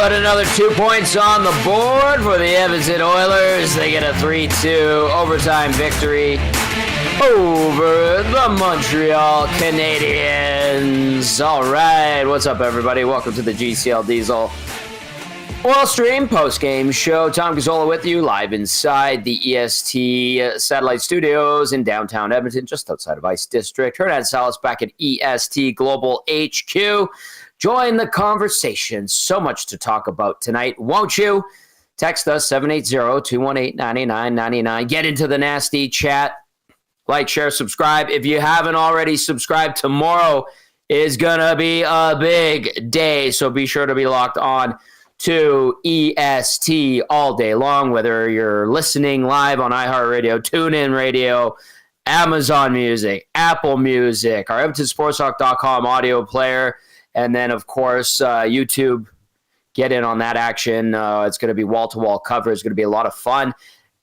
put another 2 points on the board for the Edmonton Oilers. They get a 3-2 overtime victory over the Montreal Canadiens. All right, what's up, everybody? Welcome to the GCL Diesel Oil Stream post-game show. Tom Gazzola with you, live inside the EST Satellite Studios in downtown Edmonton, just outside of Ice District. Hernan Salas back at EST Global HQ. Join the conversation. So much to talk about tonight, won't you? Text us 780-218-9999. Get into the nasty chat. Like, share, subscribe. If you haven't already subscribed, tomorrow is going to be a big day. So be sure to be locked on to EST all day long, whether you're listening live on iHeartRadio, TuneIn Radio, Amazon Music, Apple Music, our EdmontonSportsTalk.com audio player, and then, of course, YouTube. Get in on that action. It's going to be wall-to-wall coverage. It's going to be a lot of fun.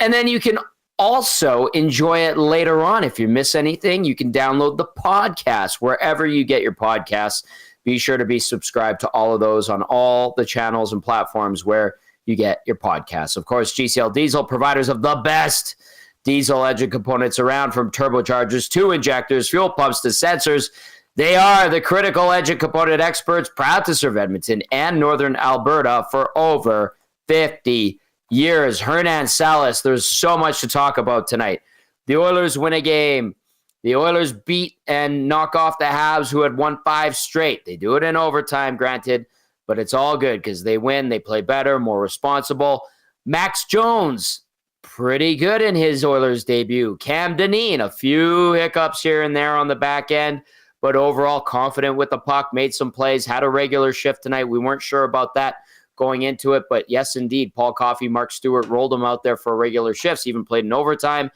And then you can also enjoy it later on. If you miss anything, you can download the podcast wherever you get your podcasts. Be sure to be subscribed to all of those on all the channels and platforms where you get your podcasts. Of course, GCL Diesel, providers of the best diesel engine components around, from turbochargers to injectors, fuel pumps to sensors. They are the critical engine component experts, proud to serve Edmonton and Northern Alberta for over 50 years. Hernan, Salas, there's so much to talk about tonight. The Oilers win a game. The Oilers beat and knock off the Habs, who had won 5 straight. They do it in overtime, granted, but it's all good because they win. They play better, more responsible. Max Jones, pretty good in his Oilers debut. Cam Dineen, a few hiccups here and there on the back end, but overall confident with the puck, made some plays, had a regular shift tonight. We weren't sure about that going into it, but yes, indeed, Paul Coffey, Mark Stewart rolled him out there for regular shifts, even played in overtime.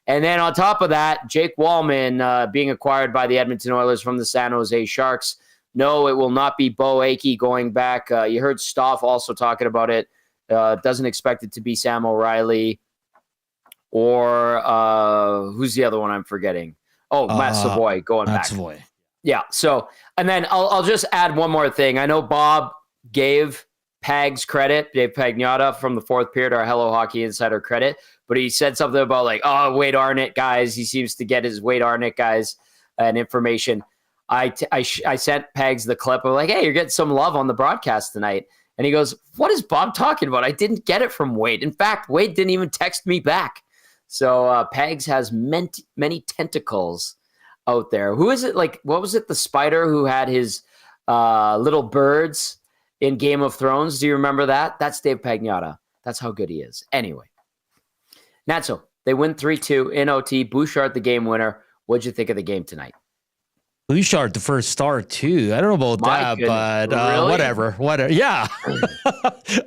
And then on top of that, Jake Wallman being acquired by the Edmonton Oilers from the San Jose Sharks. No, it will not be Bo Akey going back. You heard Stoff also talking about it. Doesn't expect it to be Sam O'Reilly or who's the other one I'm forgetting? Oh, Matt Savoy going back. Savoy. Yeah. So, and then I'll just add one more thing. I know Bob gave Pags credit, Dave Pagnotta from the fourth period, our Hello Hockey Insider credit, but he said something about like, oh, Wade Arnett guys. He seems to get his Wade Arnett guys and information. I sent Pags the clip of like, hey, you're getting some love on the broadcast tonight. And he goes, what is Bob talking about? I didn't get it from Wade. In fact, Wade didn't even text me back. So Pags has many tentacles out there. Who is it? Like, what was it? The spider who had his little birds in Game of Thrones. Do you remember that? That's Dave Pagnotta. That's how good he is. Anyway, Natso, they win 3-2 in OT. Bouchard, the game winner. What'd you think of the game tonight? Bouchard, the first start, too. I don't know about that, but really? Whatever. Yeah.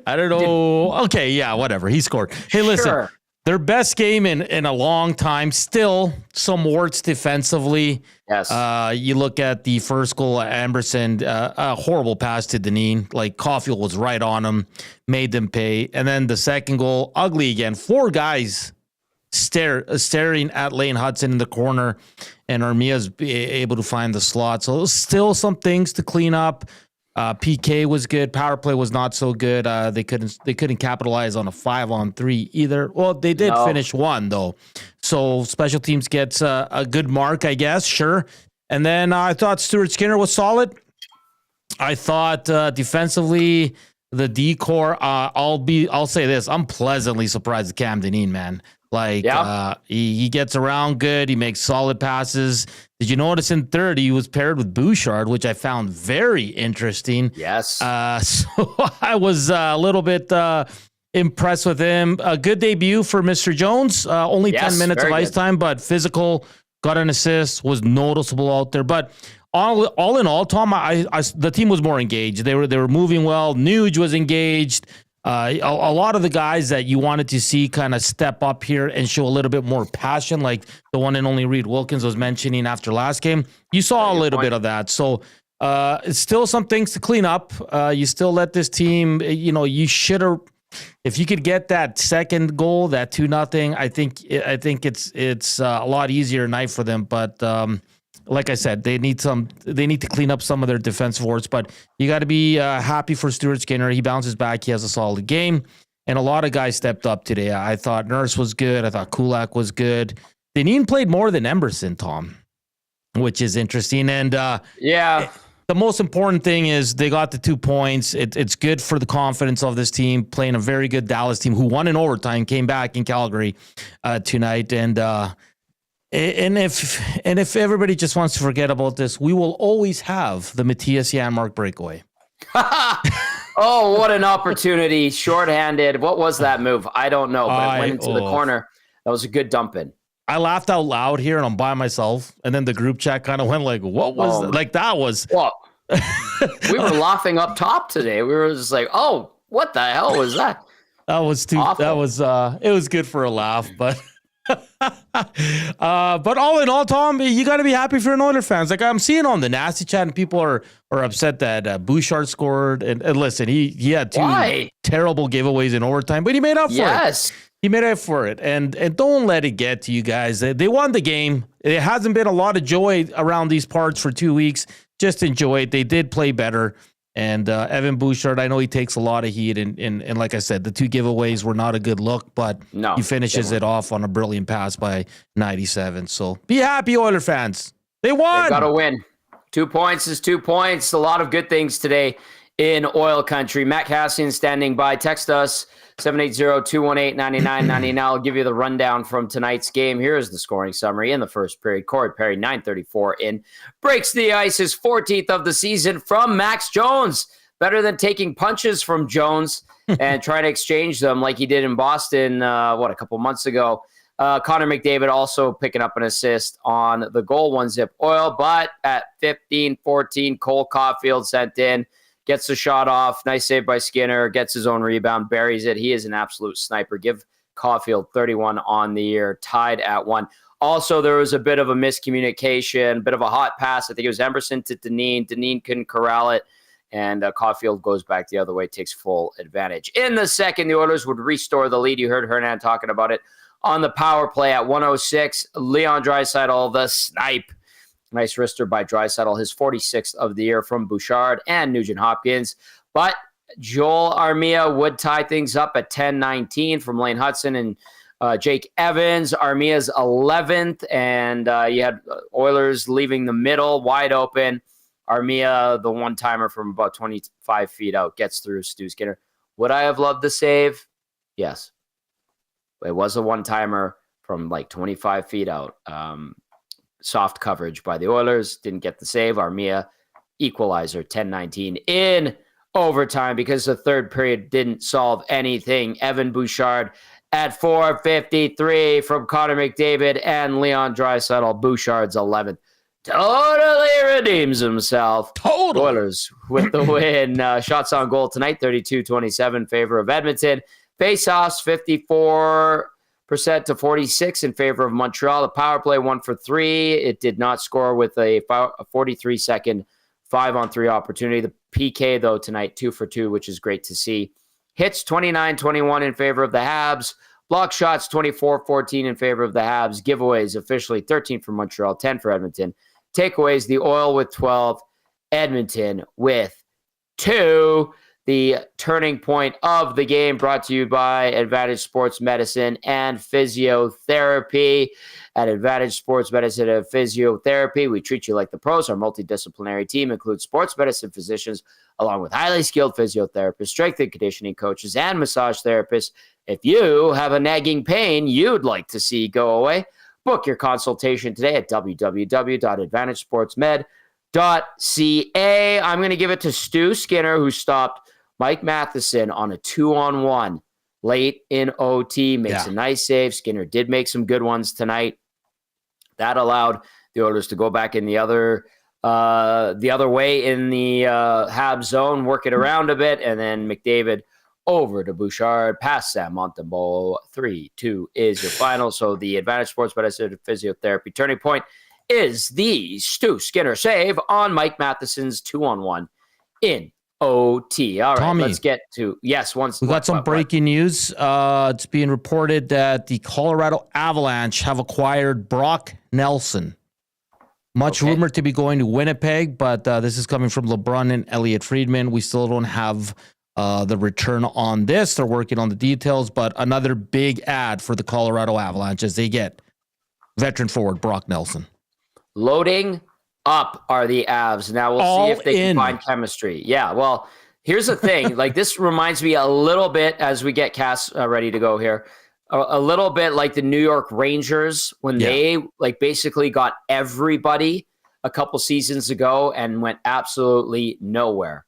I don't know. Okay, yeah, whatever. He scored. Hey, listen. Sure. Their best game in a long time. Still some warts defensively. Yes. You look at the first goal at Amberson, a horrible pass to Dineen. Like, Caulfield was right on him, made them pay. And then the second goal, ugly again. 4 guys staring at Lane Hutson in the corner, and Armia's able to find the slot. So still some things to clean up. PK was good. Power play was not so good. They couldn't capitalize on a 5-on-3 either. Well, they did finish one though. So special teams gets a good mark, I guess. Sure. And then I thought Stuart Skinner was solid. I thought defensively the D-core. I'll say this. I'm pleasantly surprised at Cam Dineen, man. Like, he gets around good. He makes solid passes. Did you notice in third, he was paired with Bouchard, which I found very interesting. Yes. So I was a little bit impressed with him. A good debut for Mr. Jones. Only 10 minutes of ice time, but physical, got an assist, was noticeable out there. But all in all, Tom, the team was more engaged. They were moving well. Nuge was engaged. A lot of the guys that you wanted to see kind of step up here and show a little bit more passion, like the one and only Reed Wilkins was mentioning after last game, you saw a little bit of that. So it's still some things to clean up. You still let this team, you should have, if you could get that second goal, that 2-0, I think it's a lot easier night for them. But like I said, they need to clean up some of their defensive warts, but you got to be happy for Stuart Skinner. He bounces back. He has a solid game, and a lot of guys stepped up today. I thought Nurse was good. I thought Kulak was good. Dineen played more than Emerson, Tom, which is interesting. And the most important thing is they got the 2 points. It's good for the confidence of this team, playing a very good Dallas team who won in overtime, came back in Calgary tonight. And if everybody just wants to forget about this, we will always have the Matthias Janmark breakaway. Oh, what an opportunity. Shorthanded. What was that move? I don't know, but it went into the corner. That was a good dump in. I laughed out loud here and I'm by myself. And then the group chat kind of went like, what was that? Like that was. Well, we were laughing up top today. We were just like, oh, what the hell was that? That was too, awful. That was, it was good for a laugh, but all in all, Tom, you got to be happy for an Oilers fans. Like I'm seeing on the nasty chat and people are upset that Bouchard scored. And listen, he had 2 terrible giveaways in overtime, but he made up for it. He made up for it. And don't let it get to you guys. They won the game. It hasn't been a lot of joy around these parts for 2 weeks. Just enjoy it. They did play better. And Evan Bouchard, I know he takes a lot of heat. And like I said, the 2 giveaways were not a good look, but he finishes it off on a brilliant pass by 97. So be happy, Oiler fans. They won. They got to win. 2 points is 2 points. A lot of good things today in Oil Country. Matt Cassian standing by. Text us 780-218-9999. I'll give you the rundown from tonight's game. Here's the scoring summary in the first period. Corey Perry, 9:34 in. Breaks the ice, his 14th of the season from Max Jones. Better than taking punches from Jones and trying to exchange them like he did in Boston, a couple months ago. Connor McDavid also picking up an assist on the goal, 1-zip Oil. But at 15-14, Cole Caulfield sent in. Gets the shot off. Nice save by Skinner. Gets his own rebound. Buries it. He is an absolute sniper. Give Caulfield 31 on the year. Tied at 1. Also, there was a bit of a miscommunication. A bit of a hot pass. I think it was Emerson to Dineen. Dineen couldn't corral it. And Caulfield goes back the other way. Takes full advantage. In the second, the Oilers would restore the lead. You heard Hernan talking about it. On the power play at 1:06, Leon Draisaitl, the snipe. Nice wrister by Draisaitl, his 46th of the year from Bouchard and Nugent Hopkins. But Joel Armia would tie things up at 10:19 from Lane Hutson and Jake Evans. Armia's 11th, and you had Oilers leaving the middle wide open. Armia, the one-timer from about 25 feet out, gets through Stu Skinner. Would I have loved the save? Yes. It was a one-timer from like 25 feet out. Soft coverage by the Oilers. Didn't get the save. Armia equalizer 10-19 in overtime because the third period didn't solve anything. Evan Bouchard at 4:53 from Connor McDavid and Leon Draisaitl. Bouchard's 11th. Totally redeems himself. Totally. Oilers with the win. Shots on goal tonight, 32-27 in favor of Edmonton. Face-offs, 54% to 46 in favor of Montreal. The power play 1 for 3. It did not score with a 43-second 5-on-3 opportunity. The PK, though, tonight, 2 for 2, which is great to see. Hits 29-21 in favor of the Habs. Block shots 24-14 in favor of the Habs. Giveaways officially 13 for Montreal, 10 for Edmonton. Takeaways, the Oil with 12, Edmonton with 2. The turning point of the game brought to you by Advantage Sports Medicine and Physiotherapy. At Advantage Sports Medicine and Physiotherapy, we treat you like the pros. Our multidisciplinary team includes sports medicine physicians, along with highly skilled physiotherapists, strength and conditioning coaches, and massage therapists. If you have a nagging pain you'd like to see go away, book your consultation today at www.advantagesportsmed.ca. I'm going to give it to Stu Skinner, who stopped Mike Matheson on a 2-on-1 late in OT. Makes a nice save. Skinner did make some good ones tonight. That allowed the Oilers to go back in the other way in the Habs zone, work it around a bit, and then McDavid over to Bouchard, past Sam Montembeault. 3-2 is your final. So the Advantage Sports Medicine Physiotherapy turning point is the Stu Skinner save on Mike Matheson's 2-on-1 in OT. All right, Tommy, let's get to we got some breaking news. It's being reported that the Colorado Avalanche have acquired Brock Nelson. Much rumored to be going to Winnipeg, but this is coming from LeBron and Elliot Friedman. We still don't have the return on this. They're working on the details, but another big ad for the Colorado Avalanche as they get veteran forward Brock Nelson. Loading up are the Avs. Now we'll see if they can find chemistry. Yeah, well, here's the thing. Like, this reminds me a little bit, as we get Cass ready to go here, a little bit like the New York Rangers when they like basically got everybody a couple seasons ago and went absolutely nowhere.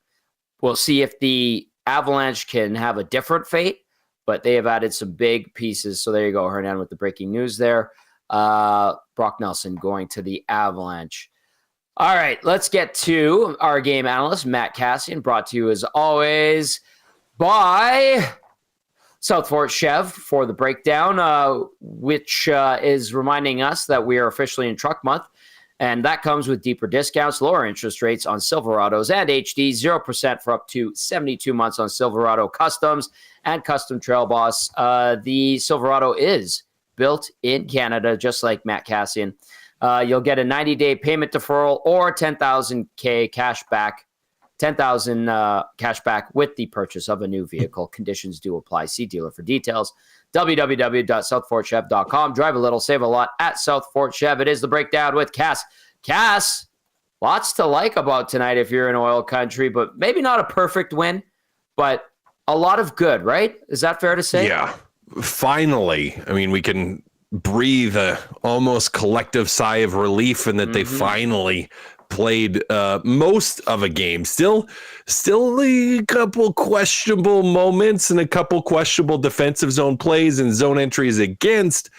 We'll see if the Avalanche can have a different fate, but they have added some big pieces. So there you go, Hernan, with the breaking news there. Brock Nelson going to the Avalanche. All right, let's get to our game analyst, Matt Cassian, brought to you as always by South Fort Chev for the breakdown, which is reminding us that we are officially in truck month. And that comes with deeper discounts, lower interest rates on Silverados and HD, 0% for up to 72 months on Silverado Customs and Custom Trail Boss. The Silverado is built in Canada, just like Matt Cassian. You'll get a 90-day payment deferral or 10,000 cash back, 10,000 cash back with the purchase of a new vehicle. Conditions do apply. See dealer for details. www.southfortchev.com. Drive a little, save a lot at South Fort Chev. It is the breakdown with Cass. Cass, lots to like about tonight if you're in oil country, but maybe not a perfect win, but a lot of good, right? Is that fair to say? Yeah. Finally, I mean, we can breathe a almost collective sigh of relief in that they finally played most of a game. Still a couple questionable moments and a couple questionable defensive zone plays and zone entries against,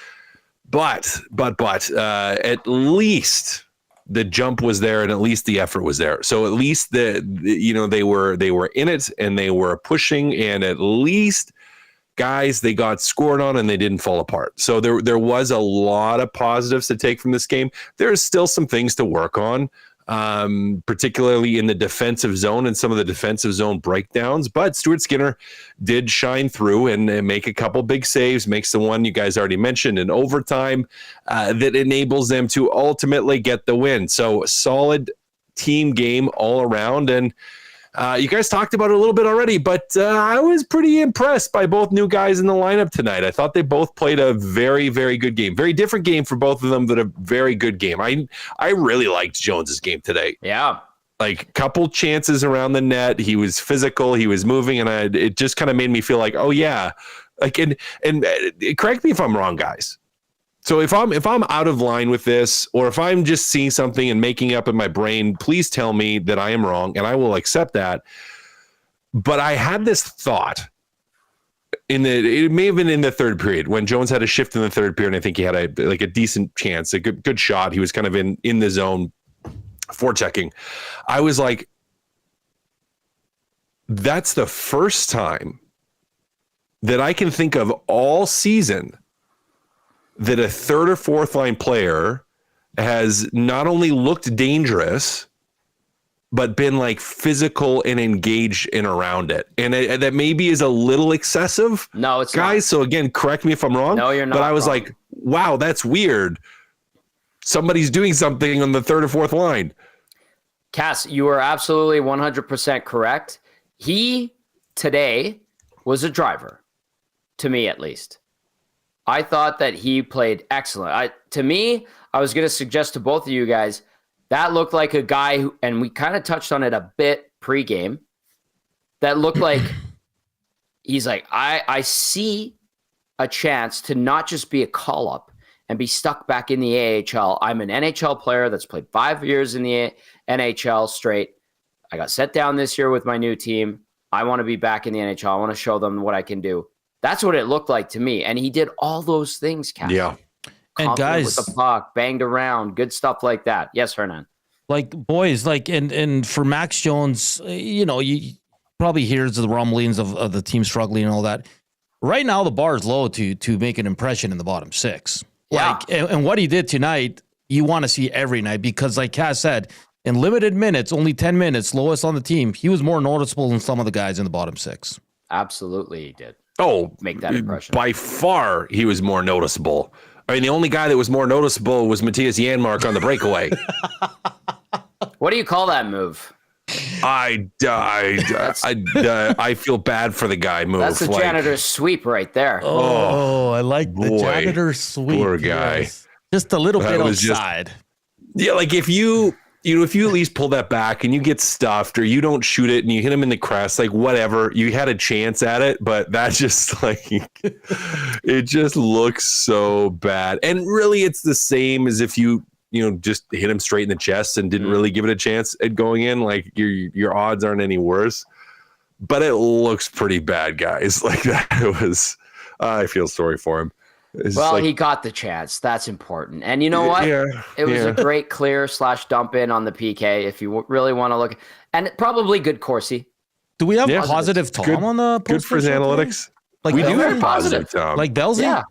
but at least the jump was there and at least the effort was there. So at least they were in it and they were pushing, and at least guys, they got scored on and they didn't fall apart. So there was a lot of positives to take from this game. There's still some things to work on, particularly in the defensive zone and some of the defensive zone breakdowns. But Stuart Skinner did shine through and make a couple big saves, makes the one you guys already mentioned in overtime that enables them to ultimately get the win. So solid team game all around. And you guys talked about it a little bit already, but I was pretty impressed by both new guys in the lineup tonight. I thought they both played a very, very good game. Very different game for both of them, but a very good game. I really liked Jones's game today. Yeah. Like, couple chances around the net. He was physical. He was moving, and it just kind of made me feel like, oh yeah. Like, and correct me if I'm wrong, guys. So if I'm out of line with this, or if I'm just seeing something and making up in my brain, please tell me that I am wrong, and I will accept that. But I had this thought it may have been in the third period when Jones had a shift in the third period. And I think he had a decent chance, a good shot. He was kind of in the zone forechecking. I was like, that's the first time that I can think of all season that a third or fourth line player has not only looked dangerous, but been like physical and engaged in around it. And that maybe is a little excessive. No, it's guys. not. So again, correct me if I'm wrong. No, you're not. But I was wrong. like, wow, that's weird. Somebody's doing something on the third or fourth line. Cass, you are absolutely 100% correct. He today was a driver, to me at least. I thought that he played excellent. To me, I was going to suggest to both of you guys, that looked like a guy who, and we kind of touched on it a bit pregame, that looked like he's like, I see a chance to not just be a call-up and be stuck back in the AHL. I'm an NHL player that's played 5 years in the NHL straight. I got set down this year with my new team. I want to be back in the NHL. I want to show them what I can do. That's what it looked like to me. And he did all those things, Cass. Yeah. And guys, with the puck, banged around, good stuff like that. Yes, Hernan. Like, boys, like, and for Max Jones, you probably hears the rumblings of the team struggling and all that. Right now, the bar is low to make an impression in the bottom six. Yeah. Like, and what he did tonight, you want to see every night, because like Cass said, in limited minutes, only 10 minutes, lowest on the team, he was more noticeable than some of the guys in the bottom six. Absolutely, he did. Oh, make that impression. By far, he was more noticeable. I mean, the only guy that was more noticeable was Matthias Janmark on the breakaway. What do you call that move? I feel bad for the guy. Move. That's the janitor's sweep right there. Oh, I like the boy. janitor's sweep. Poor guy. Yes. Just a little bit was outside. Yeah, like if you at least pull that back and you get stuffed or you don't shoot it and you hit him in the crest, like whatever, you had a chance at it, but that's just like, it just looks so bad. And really it's the same as if you just hit him straight in the chest and didn't really give it a chance at going in. Like your odds aren't any worse, but it looks pretty bad, guys. Like that was, I feel sorry for him. Well, he got the chance. That's important. And you know what? It was a great clear / dump in on the PK if you really want to look. And probably good Corsi. Do we have positive Tom on the good for his analytics? Like we Belzy? do have positive Tom. Like Belzy? Yeah.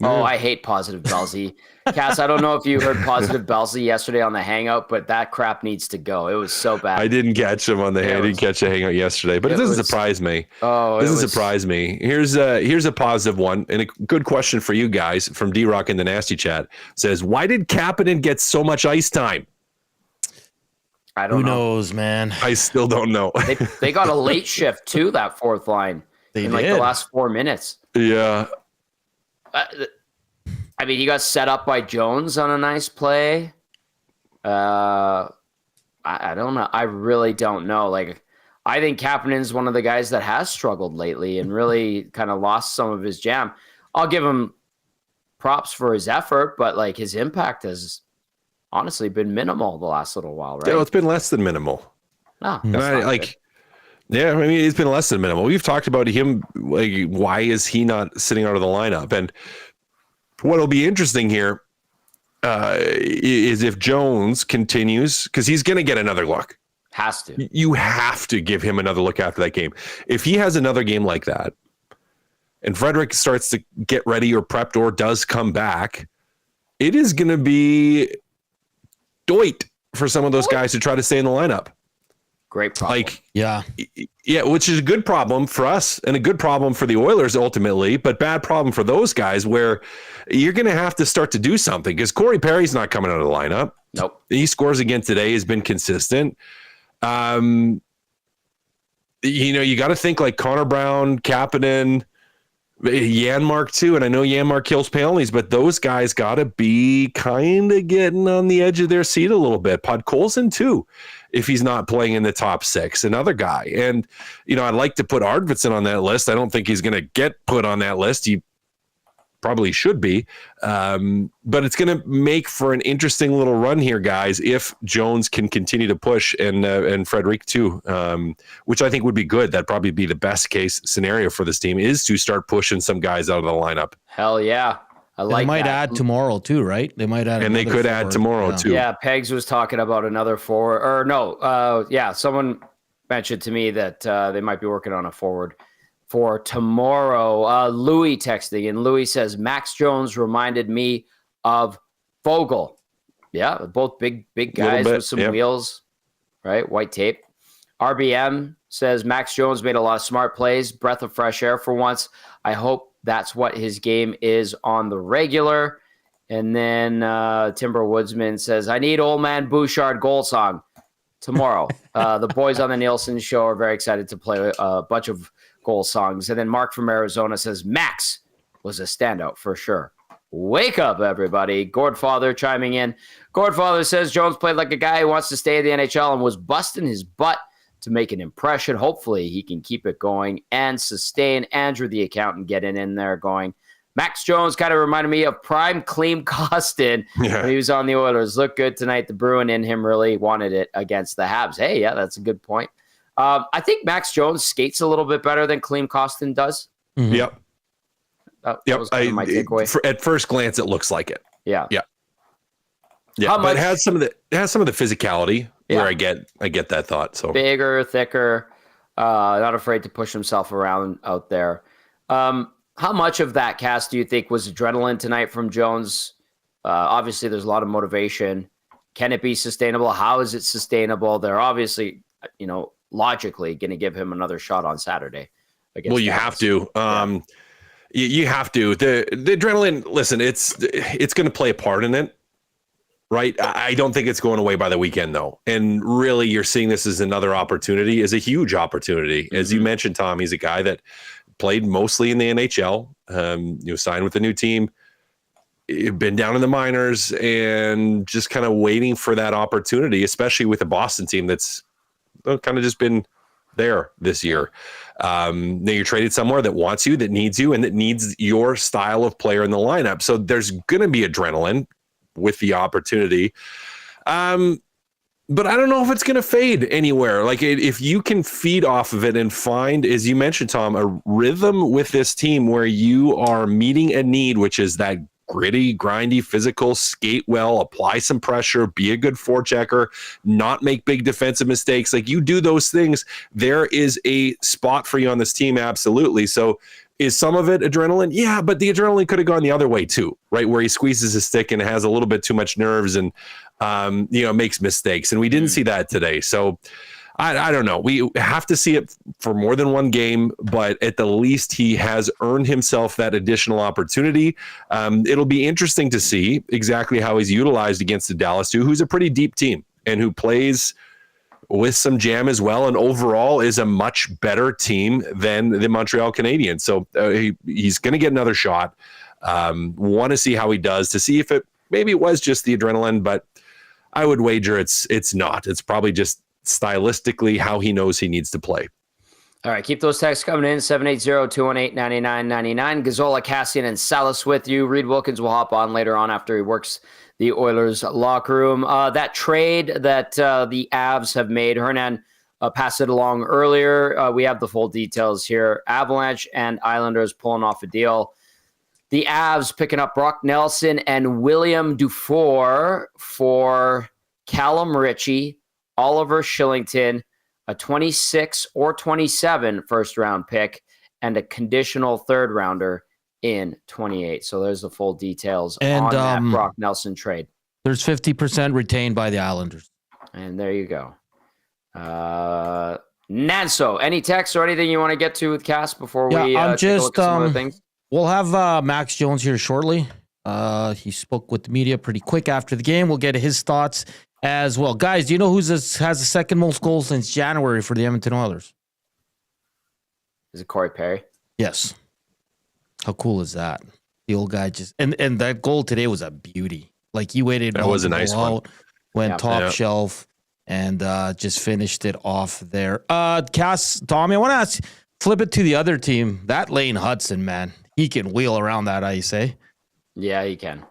Oh, I hate positive Belzy. Cass, I don't know if you heard positive Belzy yesterday on the Hangout, but that crap needs to go. It was so bad. I didn't catch him on the I didn't catch a Hangout yesterday, but it doesn't surprise me. Oh, it doesn't surprise me. Here's a positive one and a good question for you guys from D-Rock in the Nasty Chat. Says, why did Kapanen get so much ice time? I don't know. Who knows, man? I still don't know. They got a late shift too, that fourth line. They in did. Like the last 4 minutes. Yeah. I mean, he got set up by Jones on a nice play. I don't know. I really don't know. Like, I think Kapanen's one of the guys that has struggled lately and really kind of lost some of his jam. I'll give him props for his effort, but like his impact has honestly been minimal the last little while, right? Yeah, it's been less than minimal. No, And yeah, I mean, it's been less than minimal. We've talked about him. Like, why is he not sitting out of the lineup? And what'll be interesting here is if Jones continues, because he's going to get another look. Has to. You have to give him another look after that game. If he has another game like that, and Frederick starts to get ready or prepped or does come back, it is going to be doit for some of those guys to try to stay in the lineup. Great problem. Like, yeah, which is a good problem for us and a good problem for the Oilers ultimately, but bad problem for those guys where you're going to have to start to do something because Corey Perry's not coming out of the lineup. Nope. He scores again today, has been consistent. You got to think like Connor Brown, Kapanen, Janmark too, and I know Janmark kills penalties, but those guys got to be kind of getting on the edge of their seat a little bit. Podkolzin too, if he's not playing in the top six, another guy. And I'd like to put Arvidsson on that list. I don't think he's going to get put on that list. He probably should be, but it's going to make for an interesting little run here, guys, if Jones can continue to push and Frederick too, which I think would be good. That'd probably be the best case scenario for this team is to start pushing some guys out of the lineup. Hell yeah. I like they might that. add tomorrow too, right? They might add, and they could add tomorrow too. Yeah, Pegs was talking about another forward, or no, someone mentioned to me that they might be working on a forward for tomorrow. Louis texting, and Louis says Max Jones reminded me of Vogel. Yeah, both big guys with some wheels, right? White tape. RBM says Max Jones made a lot of smart plays, breath of fresh air for once. I hope that's what his game is on the regular. And then Timber Woodsman says, I need old man Bouchard goal song tomorrow. The boys on the Nielsen show are very excited to play a bunch of goal songs. And then Mark from Arizona says, Max was a standout for sure. Wake up, everybody. Gordfather chiming in. Gordfather says Jones played like a guy who wants to stay in the NHL and was busting his butt to make an impression. Hopefully he can keep it going and sustain. Andrew the accountant getting in there going, Max Jones kind of reminded me of prime Klim Kostin when he was on the Oilers. Looked good tonight. The Bruin in him really wanted it against the Habs. Hey, yeah, that's a good point. I think Max Jones skates a little bit better than Klim Kostin does. Mm-hmm. Yep. That was kind of my takeaway. At first glance, it looks like it. Yeah. Yeah. Yeah, but it has some of the physicality where I get that thought. So bigger, thicker, not afraid to push himself around out there. How much of that cast do you think was adrenaline tonight from Jones? Obviously, there's a lot of motivation. Can it be sustainable? How is it sustainable? They're obviously, logically going to give him another shot on Saturday. Well, you have to. You have to. The adrenaline, listen, it's going to play a part in it, right? I don't think it's going away by the weekend, though. And really, you're seeing this as another opportunity, as a huge opportunity. As you mentioned, Tom, he's a guy that played mostly in the NHL, signed with a new team, been down in the minors, and just kind of waiting for that opportunity, especially with the Boston team that's kind of just been there this year. Now you're traded somewhere that wants you, that needs you, and that needs your style of player in the lineup. So there's going to be adrenaline with the opportunity. But I don't know if it's going to fade anywhere. Like if you can feed off of it and find, as you mentioned, Tom, a rhythm with this team where you are meeting a need, which is that gritty, grindy, physical, skate well, apply some pressure, be a good forechecker, not make big defensive mistakes. Like you do those things, there is a spot for you on this team. Absolutely. So is some of it adrenaline? Yeah, but the adrenaline could have gone the other way too, right? Where he squeezes his stick and has a little bit too much nerves and, makes mistakes. And we didn't see that today. So I don't know. We have to see it for more than one game, but at the least he has earned himself that additional opportunity. It'll be interesting to see exactly how he's utilized against the Dallas 2, who's a pretty deep team and who plays with some jam as well, and overall is a much better team than the Montreal Canadiens. So he's going to get another shot. Want to see how he does, to see if maybe it was just the adrenaline, but I would wager it's not. It's probably just stylistically how he knows he needs to play. All right, keep those texts coming in, 780-218-9999. Gazzola, Kassian, and Salas with you. Reed Wilkins will hop on later on after he works the Oilers locker room. That trade that the Avs have made, Hernan passed it along earlier. We have the full details here. Avalanche and Islanders pulling off a deal. The Avs picking up Brock Nelson and William Dufour for Callum Ritchie, Oliver Shillington, a 26 or 27 first-round pick, and a conditional third-rounder in 28. So there's the full details on that Brock Nelson trade. There's 50% retained by the Islanders. And there you go. Nanso, any text or anything you want to get to with Cass before we take a look at some other things? We'll have Max Jones here shortly. He spoke with the media pretty quick after the game. We'll get his thoughts as well. Guys, do you know who has the second most goals since January for the Edmonton Oilers? Is it Corey Perry? Yes. How cool is that? The old guy just and that goal today was a beauty. Like he waited. That was a nice one. Went top shelf and just finished it off there. Cass, Tommy, I want to ask, flip it to the other team. That Lane Hutson, man, he can wheel around that ice, eh? Yeah, he can.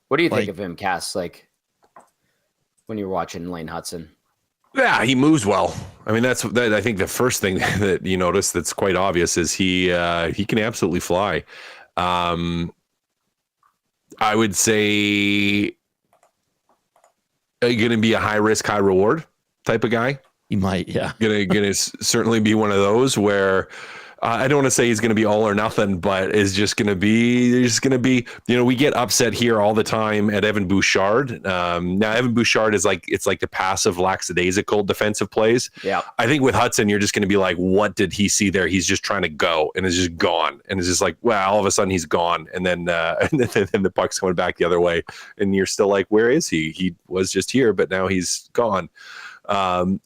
What do you think of him, Cass? Like when you're watching Lane Hutson? Yeah, he moves well. I mean, I think the first thing that you notice that's quite obvious is he can absolutely fly. I would say going to be a high risk, high reward type of guy. He might, yeah. Gonna certainly be one of those where I don't want to say he's going to be all or nothing, but is just going to be, we get upset here all the time at Evan Bouchard. Now Evan Bouchard is it's like the passive lackadaisical defensive plays. Yeah. I think with Hutson, you're just going to be like, what did he see there? He's just trying to go and is just gone. And it's just like, well, all of a sudden he's gone. And then, and then the puck's coming back the other way. And you're still like, where is he? He was just here, but now he's gone.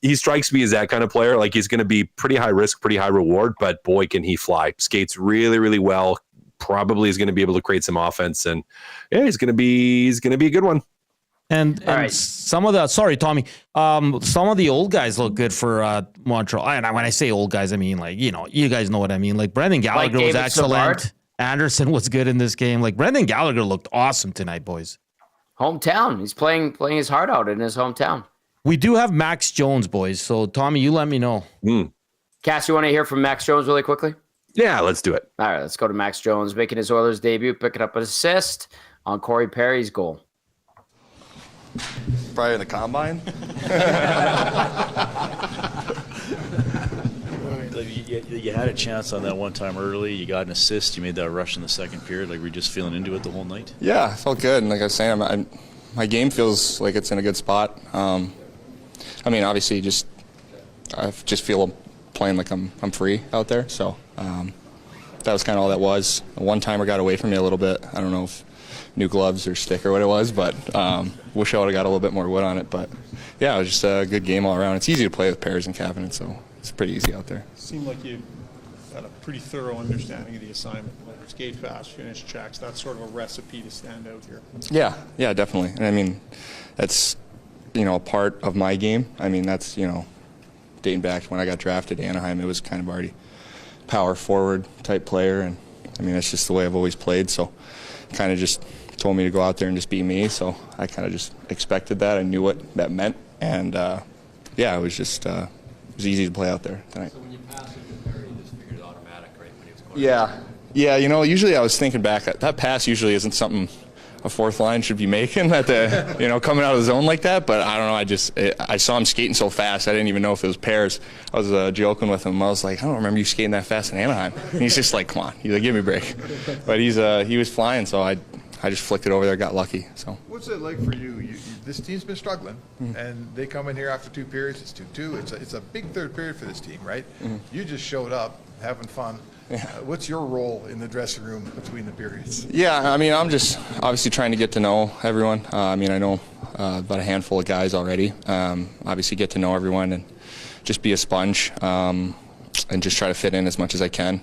He strikes me as that kind of player. Like he's going to be pretty high risk, pretty high reward, but boy, can he fly. Skates really, really well. Probably is going to be able to create some offense, and yeah, he's going to be a good one. And right. Some of the, sorry, Tommy, some of the old guys look good for Montreal. And when I say old guys, I mean you guys know what I mean. Like Brendan Gallagher was excellent. Savard. Anderson was good in this game. Like Brendan Gallagher looked awesome tonight, boys. Hometown. He's playing his heart out in his hometown. We do have Max Jones, boys. So, Tommy, you let me know. Cass, you want to hear from Max Jones really quickly? Yeah, let's do it. All right, let's go to Max Jones making his Oilers debut, picking up an assist on Corey Perry's goal. Probably in the combine. You had a chance on that one time early. You got an assist. You made that rush in the second period. Like, were you just feeling into it the whole night? Yeah, I felt good. And like I was saying, my game feels like it's in a good spot. I mean, obviously, I just feel playing like I'm free out there. So that was kind of all that was. A one-timer got away from me a little bit. I don't know if new gloves or stick or what it was, but wish I would have got a little bit more wood on it. But yeah, it was just a good game all around. It's easy to play with pairs and cabinets, so it's pretty easy out there. Seemed like you had a pretty thorough understanding of the assignment. Like skate fast, finish checks. That's sort of a recipe to stand out here. Yeah, definitely. And I mean, that's, a part of my game. I mean, that's, dating back to when I got drafted to Anaheim, it was kind of already power forward type player. And I mean, that's just the way I've always played. So kind of just told me to go out there and just be me. So I kind of just expected that. I knew what that meant. And it was just, it was easy to play out there tonight. So when you pass it to Perry, you just figured it automatic, right? When he was going Yeah, usually I was thinking back, that pass usually isn't something a fourth line should be making at the, coming out of the zone like that. But I don't know, I saw him skating so fast, I didn't even know if it was pairs. I was joking with him. I was like, I don't remember you skating that fast in Anaheim. And he's just like, come on. He's like, give me a break. But he was flying, so I just flicked it over there, got lucky. So what's it like for you? This team's been struggling, and they come in here after 2 periods. It's 2-2. It's a big third period for this team, right? You just showed up having fun. Yeah. What's your role in the dressing room between the periods? Yeah, I mean, I'm just obviously trying to get to know everyone. I know about a handful of guys already. Obviously get to know everyone and just be a sponge and just try to fit in as much as I can,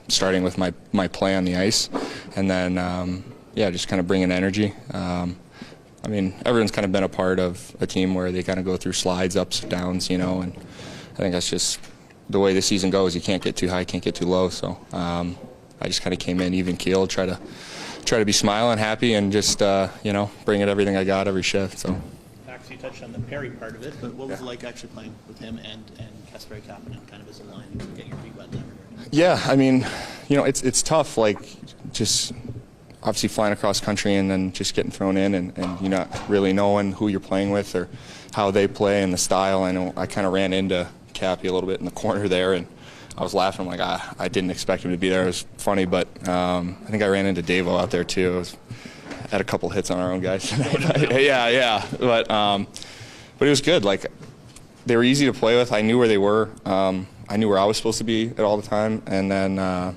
starting with my play on the ice. And then, just kind of bring in energy. Everyone's kind of been a part of a team where they kind of go through slides, ups, downs, and I think that's just the way the season goes. You can't get too high, can't get too low. So I just kind of came in even keeled, try to be smiling, happy, and just bring it everything I got every shift. So. Actually, you touched on the Perry part of it, but what was it like actually playing with him and Kassian kind of as a line to get your feet wet there? Yeah, it's tough. Like just obviously flying across country and then just getting thrown in and you're not really knowing who you're playing with or how they play and the style. I know I kind of ran into Cappy a little bit in the corner there, and I was laughing. I'm like, I didn't expect him to be there. It was funny, but I think I ran into Davo out there too. Had a couple hits on our own guys tonight. yeah. But it was good. Like they were easy to play with. I knew where they were. I knew where I was supposed to be at all the time, and then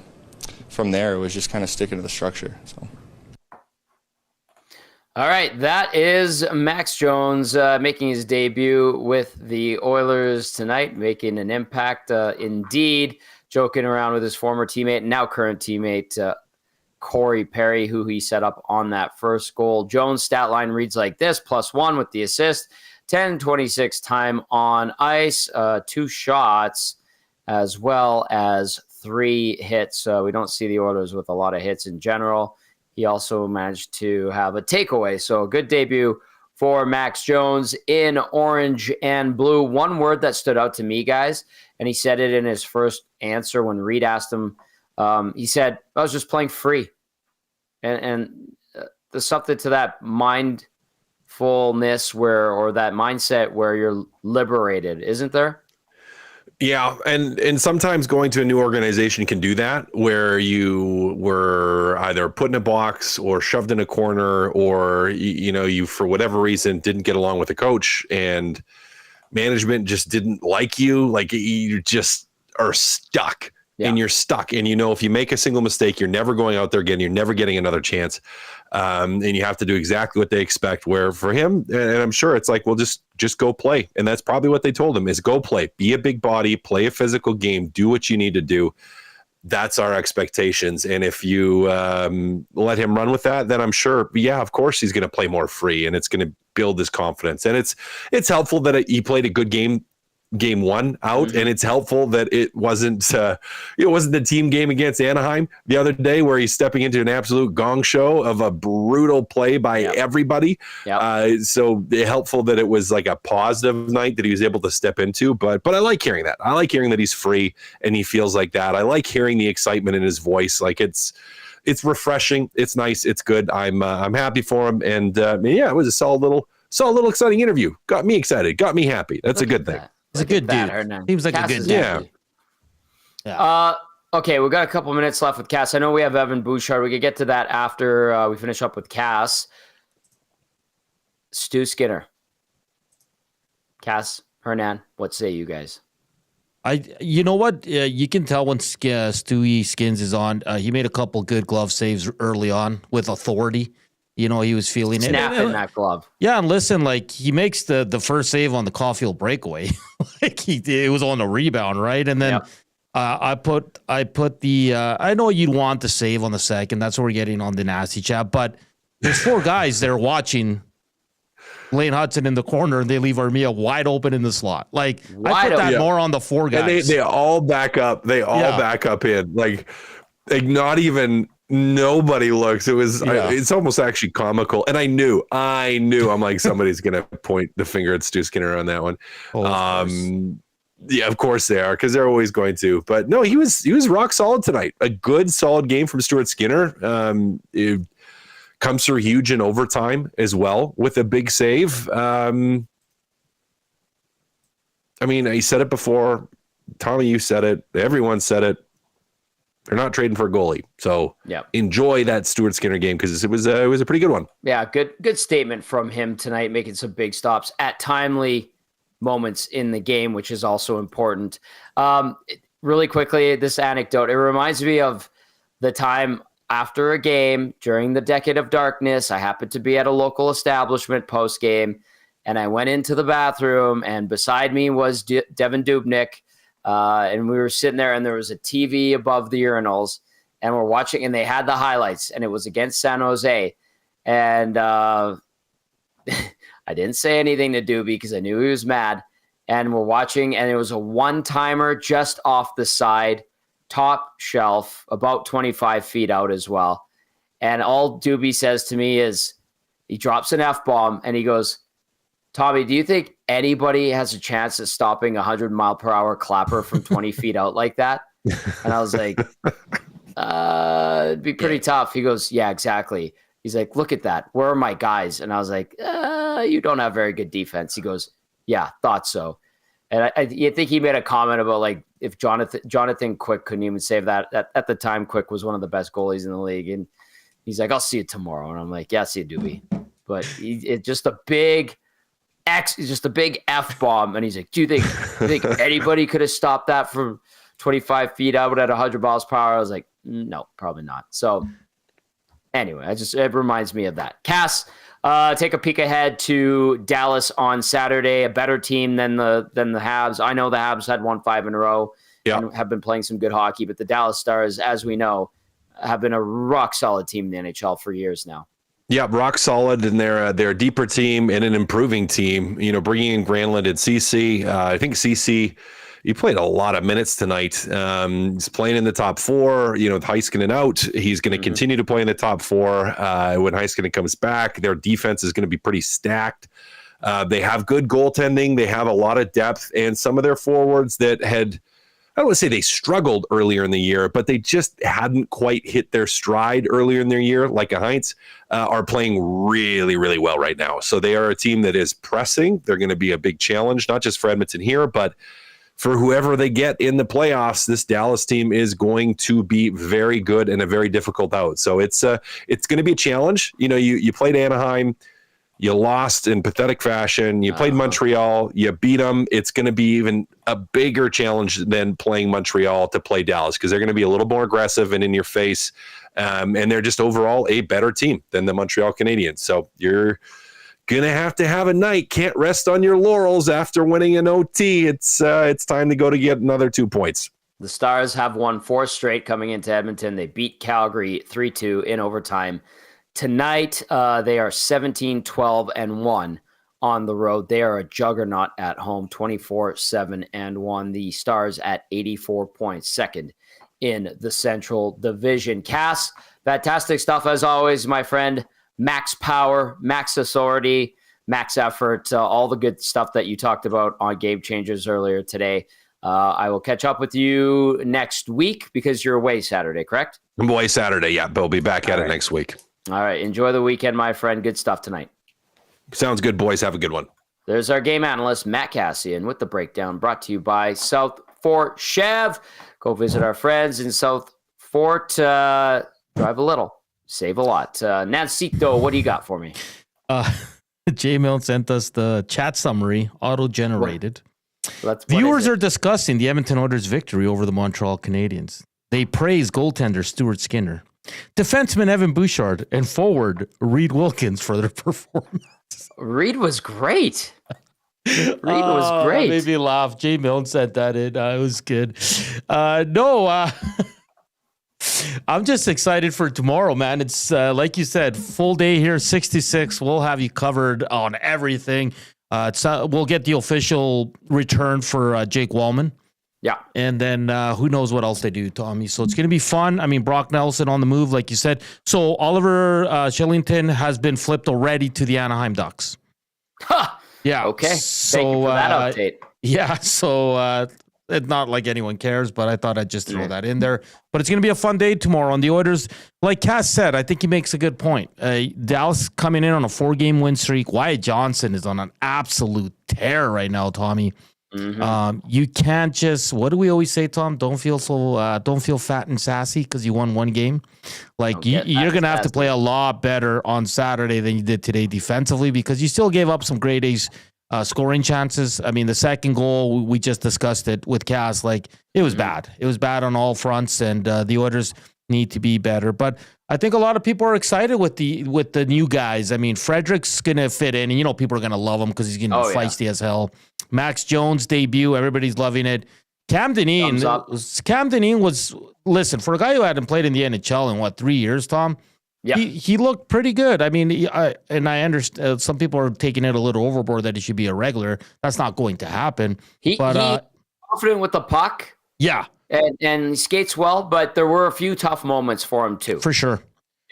from there it was just kind of sticking to the structure. So. All right, that is Max Jones making his debut with the Oilers tonight, making an impact indeed, joking around with his former teammate and now current teammate, Corey Perry, who he set up on that first goal. Jones' stat line reads like this, +1 with the assist, 10-26 time on ice, 2 shots, as well as 3 hits. We don't see the Oilers with a lot of hits in general. He also managed to have a takeaway. So a good debut for Max Jones in orange and blue. One word that stood out to me, guys, and he said it in his first answer when Reed asked him. He said, I was just playing free. And there's something to that mindfulness or that mindset where you're liberated, isn't there? Yeah, and sometimes going to a new organization can do that, where you were either put in a box or shoved in a corner, or you for whatever reason didn't get along with the coach and management just didn't like you. Like you just are stuck. Yeah. And you're stuck. And if you make a single mistake, you're never going out there again. You're never getting another chance. And you have to do exactly what they expect. Where for him, and I'm sure it's like, well, just go play. And that's probably what they told him is go play. Be a big body, play a physical game, do what you need to do. That's our expectations. And if you let him run with that, then I'm sure, yeah, of course he's going to play more free, and it's going to build his confidence. And it's helpful that he played a good game 1 out, and it's helpful that it wasn't the team game against Anaheim the other day where he's stepping into an absolute gong show of a brutal play by everybody. So helpful that it was like a positive night that he was able to step into. But I like hearing that. I like hearing that he's free and he feels like that. I like hearing the excitement in his voice. Like it's refreshing. It's nice. It's good. I'm happy for him. And it was a solid little exciting interview. Got me excited. Got me happy. That's a good thing. He's a good dude. Hernan. Seems like a good dude. Yeah. Okay, we've got a couple minutes left with Cass. I know we have Evan Bouchard. We could get to that after we finish up with Cass. Stu Skinner. Cass, Hernan, what say you guys? You know what? You can tell when Stewie Skins is on. He made a couple good glove saves early on with authority. He was feeling it. Snapping that glove. Yeah, and listen, like he makes the first save on the Caulfield breakaway. It was on a rebound, right? And then I put the I know you'd want the save on the second. That's what we're getting on the nasty chat. But there's 4 guys there watching Lane Hutson in the corner, and they leave Armia wide open in the slot. Like I put that more on the 4 guys. And they all back up. They all back up in. Like not even nobody looks. It was. It's almost actually comical. And I knew. I'm like, somebody's gonna point the finger at Stu Skinner on that one. Yeah, of course they are, because they're always going to. But no, he was rock solid tonight. A good, solid game from Stuart Skinner. It comes through huge in overtime as well with a big save. I mean, I said it before. Tommy, you said it. Everyone said it. They're not trading for a goalie. So enjoy that Stuart Skinner game, because it was a pretty good one. Yeah, good statement from him tonight, making some big stops at timely moments in the game, which is also important. Really quickly, this anecdote, it reminds me of the time after a game during the Decade of Darkness. I happened to be at a local establishment post-game, and I went into the bathroom, and beside me was Devin Dubnyk, and we were sitting there, and there was a TV above the urinals, and we're watching, and they had the highlights, and it was against San Jose, and I didn't say anything to Doobie because I knew he was mad. And we're watching, and it was a one-timer just off the side, top shelf, about 25 feet out as well. And all Doobie says to me is, he drops an F-bomb, and he goes, Tommy, do you think anybody has a chance of stopping a 100-mile-per-hour clapper from 20 feet out like that? And I was like, it'd be pretty tough. He goes, yeah, exactly. He's like, look at that. Where are my guys? And I was like, you don't have very good defense. He goes, yeah, thought so. And I think he made a comment about, like, if Jonathan Quick couldn't even save that. At the time, Quick was one of the best goalies in the league. And he's like, I'll see you tomorrow. And I'm like, yeah, see you, Doobie. But it's just a big F-bomb. And he's like, do you think anybody could have stopped that from 25 feet out at 100 miles per hour? I was like, no, probably not. So anyway, it reminds me of that. Cass, take a peek ahead to Dallas on Saturday. A better team than the Habs. I know the Habs had won 5 in a row and have been playing some good hockey, but the Dallas Stars, as we know, have been a rock solid team in the NHL for years now. Yeah, rock solid, and they're a deeper team and an improving team. Bringing in Granlund and CC. I think CC, he played a lot of minutes tonight. He's playing in the top 4. With Heiskanen out, he's going to continue to play in the top 4. When Heiskanen comes back, their defense is going to be pretty stacked. They have good goaltending. They have a lot of depth, and some of their forwards that had, I don't want to say they struggled earlier in the year, but they just hadn't quite hit their stride earlier in their year, like a Heinz, are playing really, really well right now. So they are a team that is pressing. They're going to be a big challenge, not just for Edmonton here, but for whoever they get in the playoffs. This Dallas team is going to be very good and a very difficult out. So it's going to be a challenge. You played Anaheim, you lost in pathetic fashion. You played Montreal, you beat them. It's going to be even a bigger challenge than playing Montreal to play Dallas, because they're going to be a little more aggressive and in your face. And they're just overall a better team than the Montreal Canadiens. So you're going to have a night. Can't rest on your laurels after winning an OT. It's time to go to get another 2 points. The Stars have won 4 straight coming into Edmonton. They beat Calgary 3-2 in overtime. Tonight, they are 17-12-1 on the road. They are a juggernaut at home, 24-7-1. The Stars at 84 points, second in the Central Division. Cass, fantastic stuff as always, my friend. Max power, max authority, max effort, all the good stuff that you talked about on Game Changers earlier today. I will catch up with you next week, because you're away Saturday, correct? I'm away Saturday, yeah. But we'll be back at it next week. All right. Enjoy the weekend, my friend. Good stuff tonight. Sounds good, boys. Have a good one. There's our game analyst, Matt Kassian, with the breakdown brought to you by South Fort Chev. Go visit our friends in South Fort. Drive a little, save a lot. Nancito, what do you got for me? J-Mill sent us the chat summary, auto-generated. Viewers are discussing the Edmonton Oilers' victory over the Montreal Canadiens. They praise goaltender Stuart Skinner, defenseman Evan Bouchard, and forward Reed Wilkins for their performance. Reed was great. Reed was great. Made me laugh. Jay Milne sent that in. It was good. I'm just excited for tomorrow, man. It's like you said, full day here, 66. We'll have you covered on everything. We'll get the official return for Jake Wallman. Yeah. And then who knows what else they do, Tommy. So it's going to be fun. I mean, Brock Nelson on the move, like you said. So Oliver Shillington has been flipped already to the Anaheim Ducks. Huh. Yeah. Okay. So, Thank you for that update. Yeah. So it's not like anyone cares, but I thought I'd just throw that in there. But it's going to be a fun day tomorrow on the Oilers. Like Cass said, I think he makes a good point. Dallas coming in on a 4-game win streak. Wyatt Johnson is on an absolute tear right now, Tommy. Mm-hmm. You can't just, what do we always say, Tom? Don't feel fat and sassy because you won one game. Like you're going to have to play a lot better on Saturday than you did today defensively because you still gave up some grade A's scoring chances. I mean, the second goal, we just discussed it with Cass. Like it was bad. It was bad on all fronts, and the Oilers need to be better. But I think a lot of people are excited with the new guys. I mean, Frederick's going to fit in, and people are going to love him because he's going to be feisty as hell. Max Jones debut, everybody's loving it. Cam Dineen was, listen, for a guy who hadn't played in the NHL in 3 years, Tom. Yeah, he looked pretty good. I mean, I understand some people are taking it a little overboard that he should be a regular. That's not going to happen. He's confident with the puck. Yeah, and he skates well, but there were a few tough moments for him too. For sure.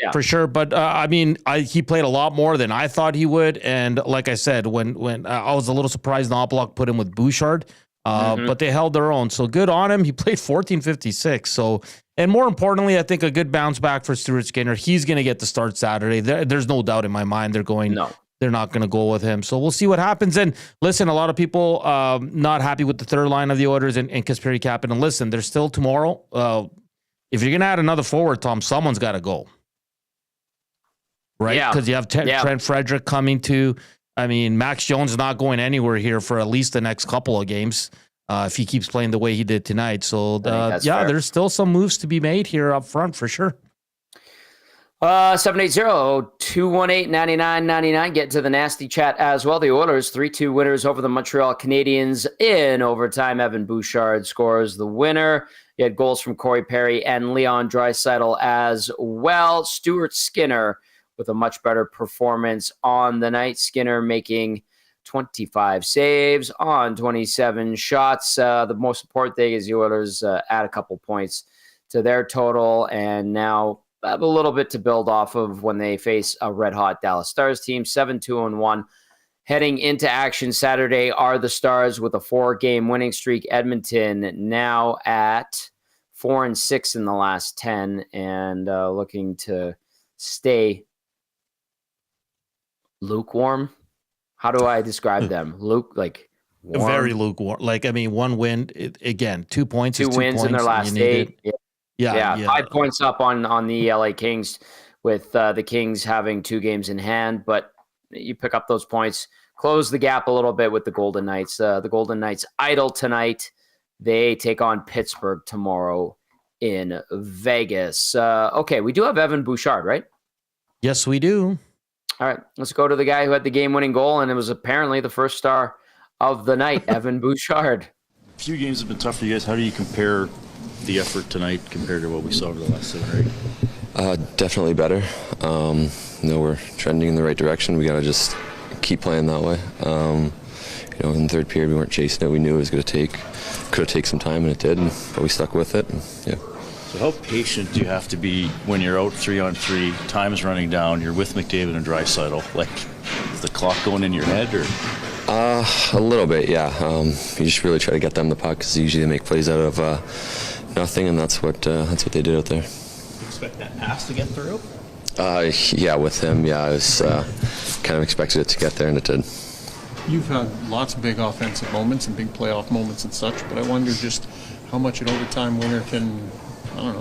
Yeah. For sure. But I mean, he played a lot more than I thought he would. And like I said, when I was a little surprised Knoblauch put him with Bouchard, but they held their own. So good on him. He played 14:56. So, and more importantly, I think a good bounce back for Stuart Skinner. He's going to get the start Saturday. There's no doubt in my mind they're not going to go with him. So we'll see what happens. And listen, a lot of people not happy with the third line of the Oilers and Kasperi Kapanen. And listen, there's still tomorrow. If you're going to add another forward, Tom, someone's got to go. Right? Because you have Trent Frederick coming to. I mean, Max Jones is not going anywhere here for at least the next couple of games if he keeps playing the way he did tonight. So, there's still some moves to be made here up front for sure. 780-218-9999. Get to the nasty chat as well. The Oilers 3-2 winners over the Montreal Canadiens in overtime. Evan Bouchard scores the winner. You had goals from Corey Perry and Leon Draisaitl as well. Stuart Skinner with a much better performance on the night. Skinner making 25 saves on 27 shots. The most important thing is the Oilers add a couple points to their total and now have a little bit to build off of when they face a red-hot Dallas Stars team. 7-2-1. Heading into action Saturday are the Stars with a 4-game winning streak. Edmonton now at 4-6 in the last 10 and looking to stay lukewarm. How do I describe them? Warm? Very lukewarm. One win, again, 2 points. Two wins in their last 8. Yeah. 5 points up on the LA Kings with the Kings having 2 games in hand. But you pick up those points, close the gap a little bit with the Golden Knights. The Golden Knights idle tonight. They take on Pittsburgh tomorrow in Vegas. Okay, we do have Evan Bouchard, right? Yes, we do. All right, let's go to the guy who had the game-winning goal, and it was apparently the first star of the night, Evan Bouchard. A few games have been tough for you guys. How do you compare the effort tonight compared to what we saw over the last 7 or 8? Definitely better. We're trending in the right direction. We got to just keep playing that way. In the third period, we weren't chasing it. We knew it was going to could take some time, and it did, but we stuck with it. So how patient do you have to be when you're out 3-on-3, time is running down, you're with McDavid and Draisaitl? Is the clock going in your head? Or? A little bit, yeah. You just really try to get them the puck because usually they make plays out of nothing, and that's what they did out there. Do you expect that pass to get through? With him, I was kind of expected it to get there, and it did. You've had lots of big offensive moments and big playoff moments and such, but I wonder just how much an overtime winner can,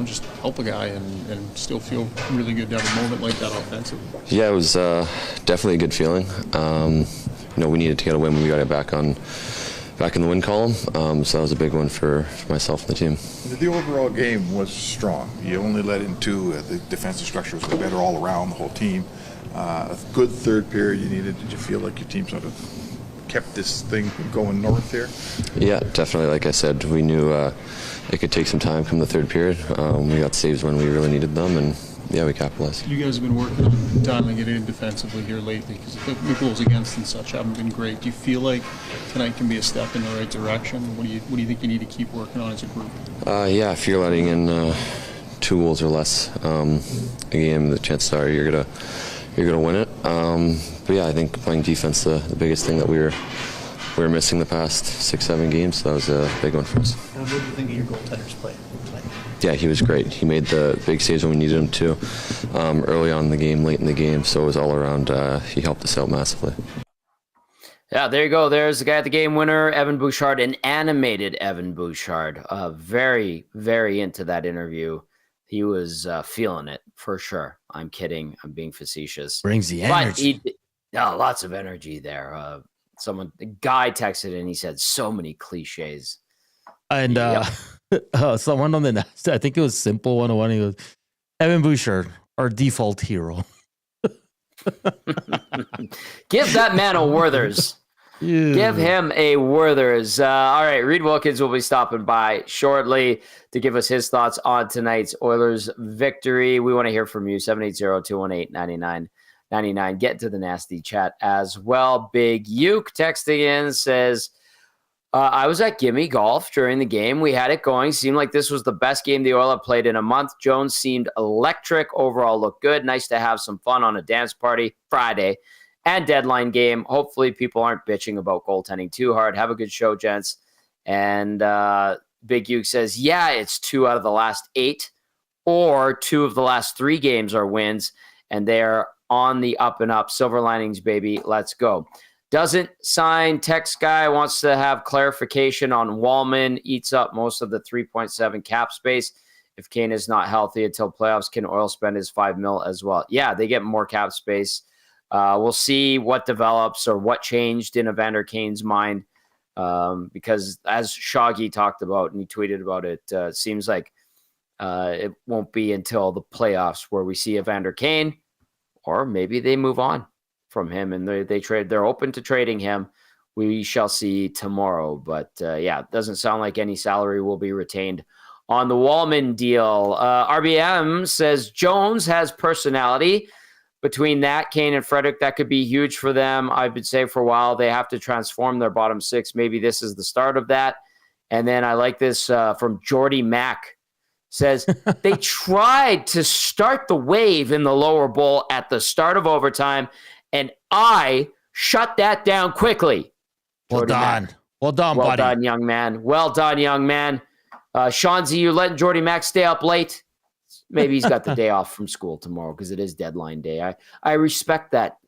just help a guy and still feel really good to have a moment like that offensively. Yeah, it was definitely a good feeling. We needed to get a win when we got it back on back in the win column. So that was a big one for myself and the team. The overall game was strong. You only let in 2. The defensive structure was better all around, the whole team. A good third period you needed. Did you feel like your team sort of kept this thing going north here? Yeah, definitely. Like I said, we knew it could take some time come the third period. We got saves when we really needed them, and yeah, we capitalized. You guys have been working on dialing it in defensively here lately because the goals against and such haven't been great. Do you feel like tonight can be a step in the right direction? What do you think you need to keep working on as a group? Yeah, if you're letting in 2 goals or less a game, the chances are you're gonna win it. But yeah, I think playing defense the biggest thing that we were missing the past 6-7 games. So that was a big one for us. What do you think of your goaltender's play tonight? Yeah, he was great. He made the big saves when we needed him to, early on in the game, late in the game. So it was all around. He helped us out massively. Yeah, there you go. There's the guy at the game winner, Evan Bouchard, an animated Evan Bouchard. Very, very into that interview. He was feeling it for sure. I'm kidding. I'm being facetious. Brings the energy. Lots of energy there. A guy texted and he said so many cliches. And someone on the I think it was Simple 101. He goes, Evan Bouchard, our default hero. Give that man a Werther's. Yeah. Give him a Werther's. All right, Reed Wilkins will be stopping by shortly to give us his thoughts on tonight's Oilers victory. We want to hear from you, 780-218-9999. Get into the nasty chat as well. Big Uke texting in says, I was at Gimme Golf during the game. We had it going. Seemed like this was the best game the Oilers have played in a month. Jones seemed electric. Overall looked good. Nice to have some fun on a dance party Friday and deadline game. Hopefully people aren't bitching about goaltending too hard. Have a good show, gents. And Big Uke says, yeah, it's 2 out of the last 8 or 2 of the last 3 games are wins, and they're on the up and up. Silver linings, baby. Let's go. Doesn't sign text guy, wants to have clarification on Wallman, eats up most of the 3.7 cap space. If Kane is not healthy until playoffs, can Oil spend his $5 million as well? Yeah, they get more cap space. We'll see what develops or what changed in Evander Kane's mind, because as Shaggy talked about and he tweeted about it, seems like it won't be until the playoffs where we see Evander Kane, or maybe they move on from him and they're open to trading him. We shall see tomorrow. But yeah, it doesn't sound like any salary will be retained on the Wallman deal. RBM says Jones has personality. Between that, Kane and Frederick, that could be huge for them. I've been saying for a while they have to transform their bottom 6. Maybe this is the start of that. And then I like this from Jordy Mack. Says they tried to start the wave in the lower bowl at the start of overtime, and I shut that down quickly. Well done. Well done, buddy. Well done, young man. Well done, young man. Shanzi, you letting Jordy Mack stay up late? Maybe he's got the day off from school tomorrow because it is deadline day. I respect that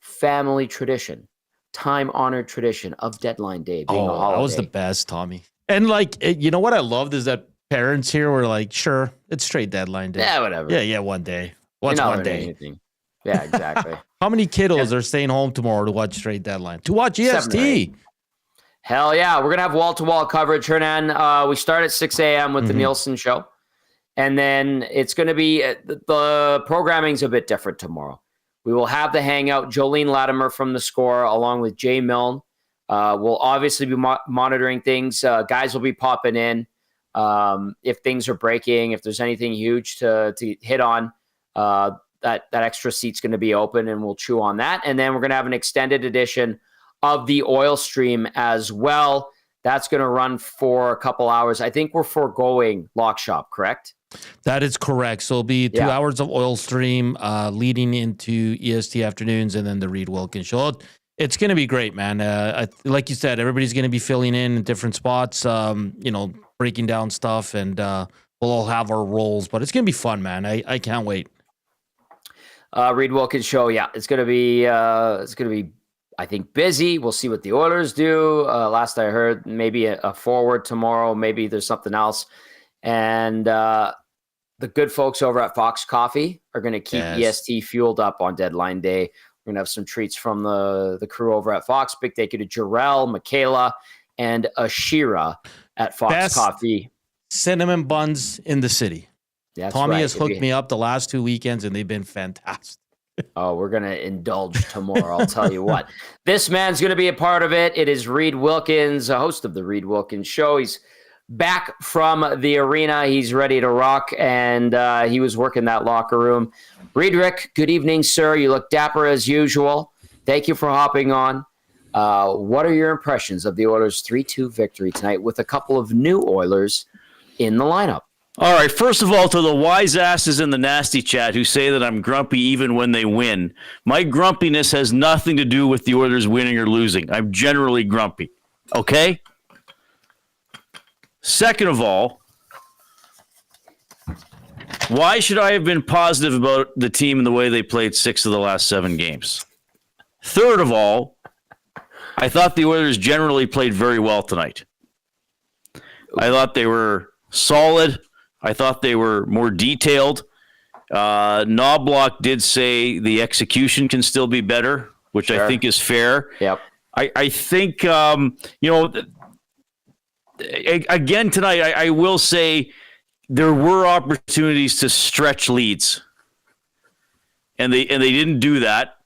family tradition, time-honored tradition of deadline day being a holiday. That was the best, Tommy. And you know what I loved is that parents here were like, sure, it's trade deadline day. Yeah, whatever. Yeah, one day. What's one day? Anything. Yeah, exactly. How many kiddos are staying home tomorrow to watch trade deadline? To watch EST? Hell yeah. We're going to have wall-to-wall coverage, Hernan. We start at 6 a.m. with the Nielsen show. And then it's going to be, the programming's a bit different tomorrow. We will have the hangout, Jolene Latimer from The Score, along with Jay Milne. We'll obviously be monitoring things. Guys will be popping in. If things are breaking, if there's anything huge to hit on, that extra seat's going to be open, and we'll chew on that. And then we're going to have an extended edition of the Oil Stream as well. That's going to run for a couple hours. I think we're foregoing Lock Shop, correct? That is correct. So it'll be 2 hours of Oil Stream leading into EST afternoons, and then the Reed Wilkins show. It's going to be great, man. Like you said, everybody's going to be filling in different spots, breaking down stuff, and we'll all have our roles. But it's going to be fun, man. I can't wait. Reed Wilkins show, yeah, it's going to be I think busy. We'll see what the Oilers do. Last I heard, maybe a forward tomorrow. Maybe there's something else. And the good folks over at Fox Coffee are going to keep EST fueled up on deadline day. We're going to have some treats from the crew over at Fox. Big thank you to Jarrell, Michaela, and Ashira at Fox Best Coffee. Cinnamon buns in the city. That's Tommy right. has hooked me up the last 2 weekends, and they've been fantastic. Oh, we're going to indulge tomorrow. I'll tell you what. This man's going to be a part of it. It is Reed Wilkins, a host of the Reed Wilkins Show. He's back from the arena. He's ready to rock, and he was working that locker room. Riedrich, good evening, sir. You look dapper as usual. Thank you for hopping on. What are your impressions of the Oilers' 3-2 victory tonight with a couple of new Oilers in the lineup? All right, first of all, to the wise asses in the nasty chat who say that I'm grumpy even when they win, my grumpiness has nothing to do with the Oilers winning or losing. I'm generally grumpy, okay? Second of all, why should I have been positive about the team and the way they played 6 of the last 7 games? Third of all, I thought the Oilers generally played very well tonight. I thought they were solid. I thought they were more detailed. Knobloch did say the execution can still be better, which I think is fair. Yep. I think, again tonight, I will say there were opportunities to stretch leads, and they didn't do that,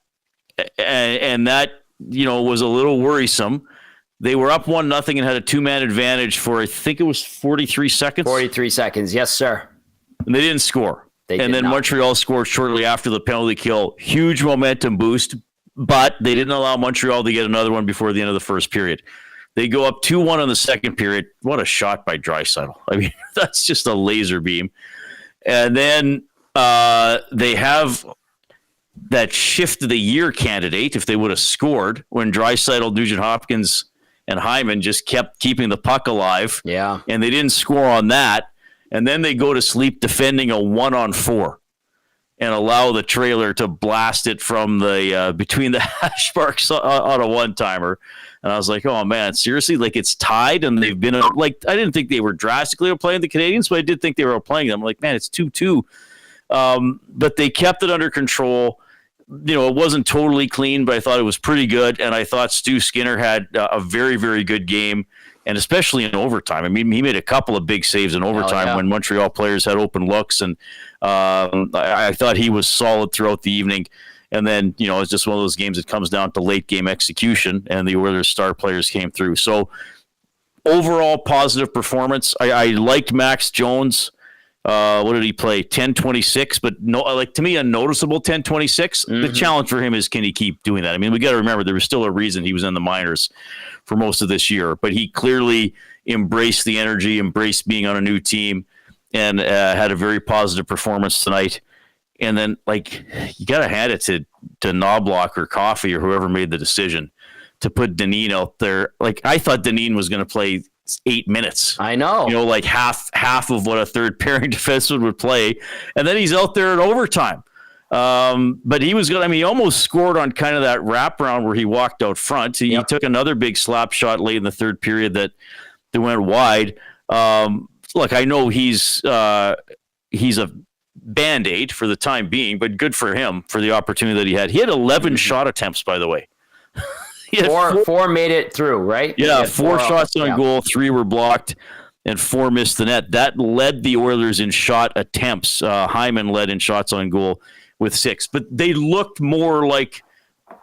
and that was a little worrisome. They were up 1-0 and had a 2-man advantage for, I think it was 43 seconds. 43 seconds, yes, sir. And they didn't score. And then Montreal scored shortly after the penalty kill. Huge momentum boost, but they didn't allow Montreal to get another one before the end of the first period. They go up 2-1 in the second period. What a shot by Draisaitl. I mean, that's just a laser beam. And then they have that shift of the year candidate, if they would have scored, when Draisaitl, Nugent-Hopkins, and Hyman just kept keeping the puck alive. Yeah. And they didn't score on that. And then they go to sleep defending a 1-on-4 and allow the trailer to blast it from the between the hash marks on a one-timer. And I was like, oh, man, seriously? Like, it's tied, and they've been I didn't think they were drastically outplaying the Canadiens, but I did think they were outplaying them. I'm like, man, it's 2-2. But they kept it under control. It wasn't totally clean, but I thought it was pretty good. And I thought Stu Skinner had a very, very good game, and especially in overtime. I mean, he made a couple of big saves in overtime when Montreal players had open looks. And I thought he was solid throughout the evening. And then, it's just one of those games that comes down to late game execution, and the Oilers star players came through. So overall positive performance. I liked Max Jones. What did he play? 10-26, but to me, a noticeable 10-26. Mm-hmm. The challenge for him is, can he keep doing that? I mean, we got to remember there was still a reason he was in the minors for most of this year, but he clearly embraced the energy, embraced being on a new team, and had a very positive performance tonight. And then, you got to hand it to Knobloch or Coffey or whoever made the decision to put Dineen out there. I thought Dineen was going to play 8 minutes. I know. Half of what a third pairing defenseman would play. And then he's out there in overtime. But he was good. I mean, he almost scored on kind of that wraparound where he walked out front. He took another big slap shot late in the third period that went wide. I know he's a Band-Aid for the time being, but good for him for the opportunity that he had. He had 11 shot attempts, by the way. Four made it through, right? Yeah, 4 shots on goal, 3 were blocked, and 4 missed the net. That led the Oilers in shot attempts. Hyman led in shots on goal with 6. But they looked more like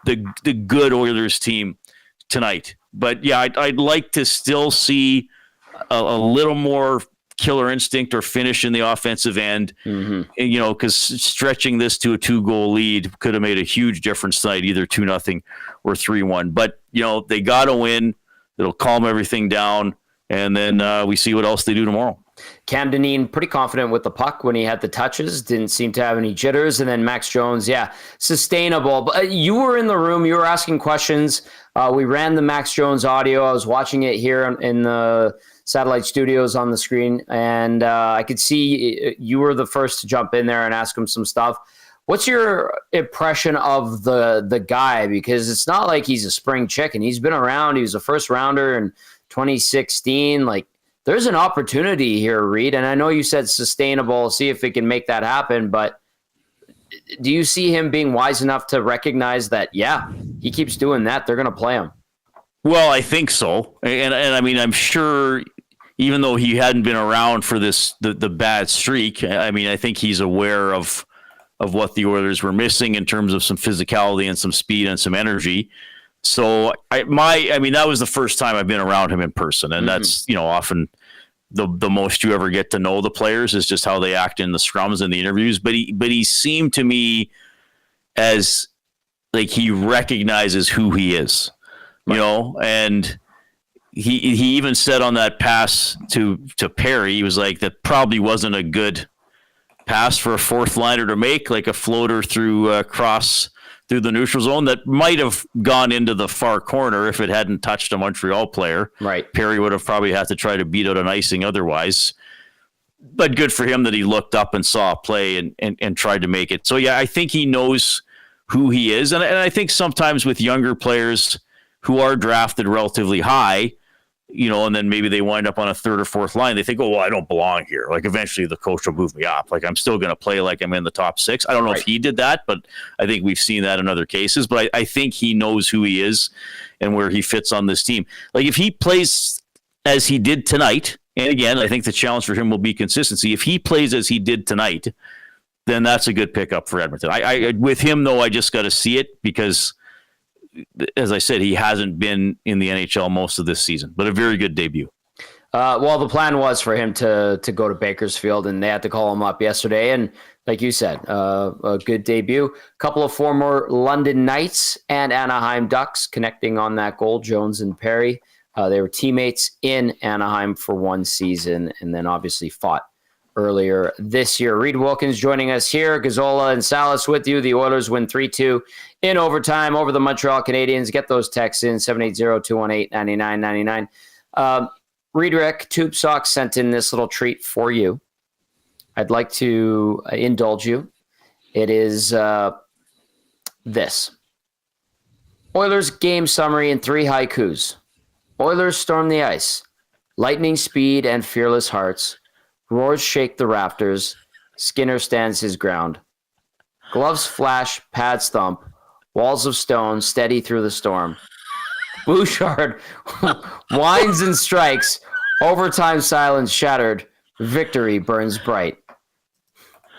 the good Oilers team tonight. But, yeah, I'd like to still see a little more killer instinct or finish in the offensive end, because stretching this to a 2-goal lead could have made a huge difference tonight, either 2-0 or 3-1. But, they got to win. It'll calm everything down, and then we see what else they do tomorrow. Cam Dineen, pretty confident with the puck when he had the touches, didn't seem to have any jitters. And then Max Jones, sustainable. But you were in the room, you were asking questions. We ran the Max Jones audio. I was watching it here in the satellite studios on the screen, and I could see you were the first to jump in there and ask him some stuff. What's your impression of the guy? Because it's not like he's a spring chicken. He's been around. He was a first rounder in 2016. There's an opportunity here, Reed, and I know you said sustainable. See if it can make that happen, but do you see him being wise enough to recognize that, he keeps doing that, they're going to play him? Well, I think so, and I mean, I'm sure, even though he hadn't been around for the bad streak, I mean, I think he's aware of what the Oilers were missing in terms of some physicality and some speed and some energy. So I mean, that was the first time I've been around him in person, and that's often the most you ever get to know the players is just how they act in the scrums and the interviews. But he seemed to me as like he recognizes who he is. And he even said on that pass to Perry, he was like, that probably wasn't a good pass for a fourth liner to make, like a floater through cross through the neutral zone that might have gone into the far corner if it hadn't touched a Montreal player. Right. Perry would have probably had to try to beat out an icing otherwise. But good for him that he looked up and saw a play and tried to make it. So, yeah, I think he knows who he is. And I think sometimes with younger players who are drafted relatively high, and then maybe they wind up on a third or fourth line, they think, oh, well, I don't belong here. Like, eventually the coach will move me up. Like, I'm still going to play like I'm in the top six. I don't know if he did that, but I think we've seen that in other cases. But I think he knows who he is and where he fits on this team. Like, if he plays as he did tonight, and again, I think the challenge for him will be consistency. If he plays as he did tonight, then that's a good pickup for Edmonton. I with him, though, I just got to see it because, as I said, he hasn't been in the NHL most of this season, but a very good debut. Well, the plan was for him to go to Bakersfield, and they had to call him up yesterday. And like you said, a good debut. A couple of former London Knights and Anaheim Ducks connecting on that goal, Jones and Perry. They were teammates in Anaheim for one season and then obviously fought earlier this year. Reed Wilkins joining us here. Gazzola and Salas with you. The Oilers win 3-2 in overtime over the Montreal Canadiens. Get those texts in, 780-218-9999. Riedrich Tube Socks sent in this little treat for you. I'd like to indulge you. It is this. Oilers game summary in 3 haikus. Oilers storm the ice. Lightning speed and fearless hearts. Roars shake the rafters. Skinner stands his ground. Gloves flash, pads thump. Walls of stone steady through the storm. Bouchard whines and strikes. Overtime silence shattered. Victory burns bright.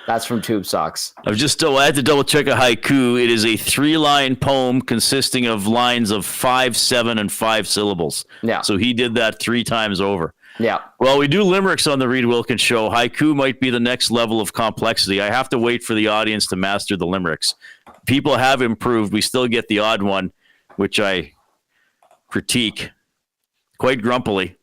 That's from Tube Socks. I had to double check a haiku. It is a 3-line poem consisting of lines of 5, 7, and 5 syllables. Yeah. So he did that 3 times over. Yeah. Well, we do limericks on the Reed Wilkins show. Haiku might be the next level of complexity. I have to wait for the audience to master the limericks. People have improved. We still get the odd one, which I critique quite grumpily.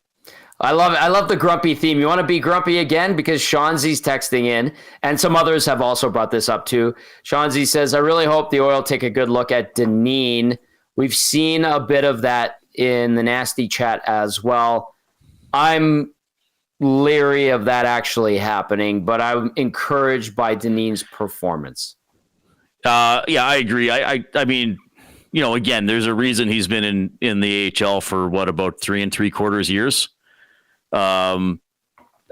I love it. I love the grumpy theme. You want to be grumpy again? Because Seanzi's texting in, and some others have also brought this up too. Seanzi says, I really hope the Oil take a good look at Dineen. We've seen a bit of that in the nasty chat as well. I'm leery of that actually happening, but I'm encouraged by Dineen's performance. Yeah, I agree. I mean, again, there's a reason he's been in the AHL for about 3 3/4 years. And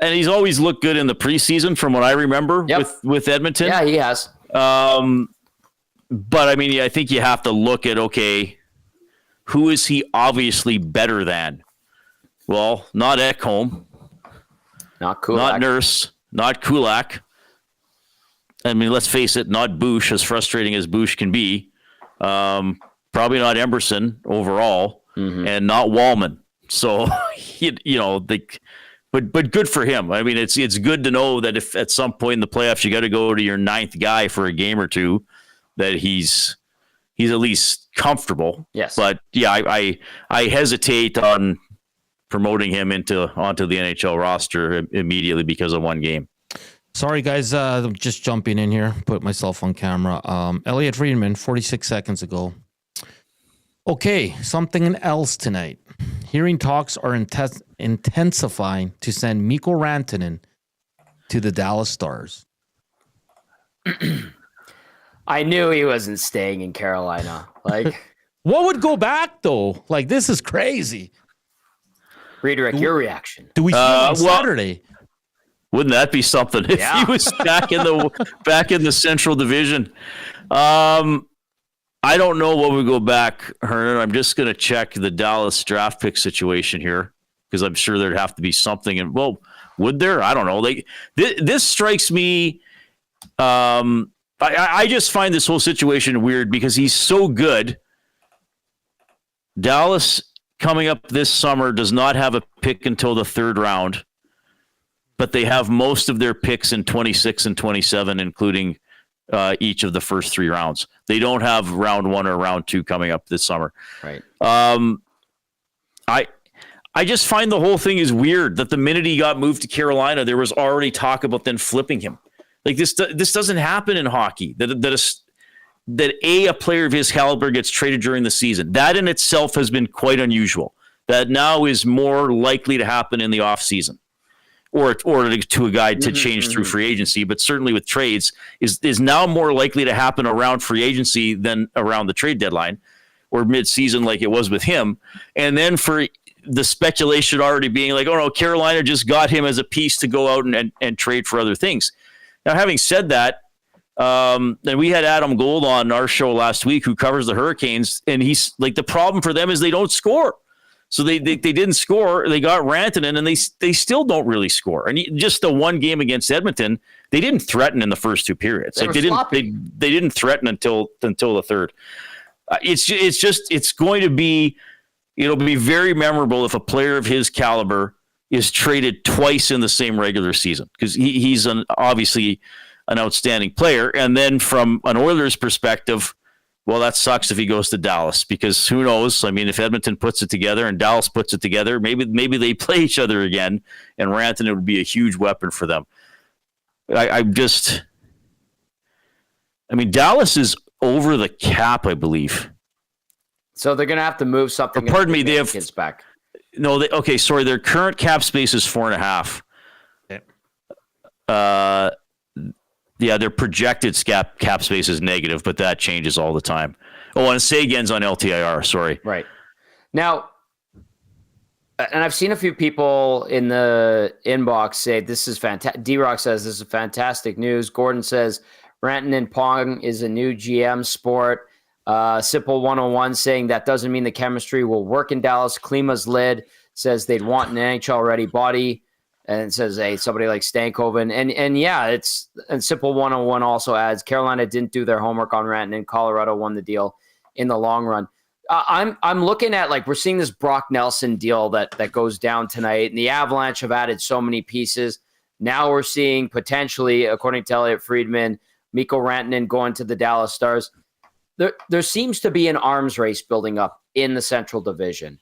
he's always looked good in the preseason from what I remember with Edmonton. Yeah, he has. But I mean, I think you have to look at, okay, who is he obviously better than? Well, not Ekholm. Not Kulak. Not Nurse. Not Kulak. I mean, let's face it, not Bush, as frustrating as Bush can be. Probably not Emerson overall, and not Wallman. So, but good for him. I mean, it's good to know that if at some point in the playoffs you got to go to your 9th guy for a game or two, that he's at least comfortable. Yes. But yeah, I hesitate on promoting him onto the NHL roster immediately because of one game. Sorry, guys. I'm just jumping in here. Put myself on camera. Elliot Friedman, 46 seconds ago. Okay, something else tonight. Hearing talks are intensifying to send Mikko Rantanen to the Dallas Stars. I knew he wasn't staying in Carolina. Like, what would go back though? Like, this is crazy. Riedrich, your reaction? Do we see him on Saturday? Wouldn't that be something if he was back in the Central Division? I don't know what we go back, Hernan. I'm just going to check the Dallas draft pick situation here because I'm sure there'd have to be something. And well, would there? I don't know. This strikes me. I just find this whole situation weird because he's so good. Dallas coming up this summer does not have a pick until the third round, but they have most of their picks in 26 and 27, including each of the first three rounds. They don't have round 1 or round 2 coming up this summer. Right. I just find the whole thing is weird that the minute he got moved to Carolina, there was already talk about then flipping him. Like this doesn't happen in hockey. That a player of his caliber gets traded during the season. That in itself has been quite unusual. That now is more likely to happen in the off season. Or to a guy to change through free agency, but certainly with trades is now more likely to happen around free agency than around the trade deadline or mid-season like it was with him. And then for the speculation already being like, oh no, Carolina just got him as a piece to go out and trade for other things. Now, having said that, and we had Adam Gold on our show last week who covers the Hurricanes, and he's like, the problem for them is they don't score. So they didn't score. They got Rantanen, and they still don't really score. And just the one game against Edmonton, they didn't threaten in the first 2 periods. They didn't threaten until the third. It's going to be, it'll be very memorable if a player of his caliber is traded twice in the same regular season because he's obviously an outstanding player. And then from an Oilers perspective, well, that sucks if he goes to Dallas because who knows? I mean, if Edmonton puts it together and Dallas puts it together, maybe they play each other again, and Rantanen would be a huge weapon for them. I mean, Dallas is over the cap, I believe. So they're going to have to move something. Pardon me, they have kids back. No, sorry. Their current cap space is 4.5. Okay. Yeah, their projected cap space is negative, but that changes all the time. Oh, and Sagan's on LTIR. Sorry. Right. Now, and I've seen a few people in the inbox say this is fantastic. D-Rock says this is fantastic news. Gordon says Rantanen Pong is a new GM sport. Simple 101 saying that doesn't mean the chemistry will work in Dallas. Klima's lid says they'd want an NHL-ready body. And it says, hey, somebody like Stankoven. And yeah, and Simple 101 also adds, Carolina didn't do their homework on Rantanen. Colorado won the deal in the long run. I'm looking at, like, we're seeing this Brock Nelson deal that goes down tonight. And the Avalanche have added so many pieces. Now we're seeing potentially, according to Elliot Friedman, Mikko Rantanen going to the Dallas Stars. There seems to be an arms race building up in the Central Division.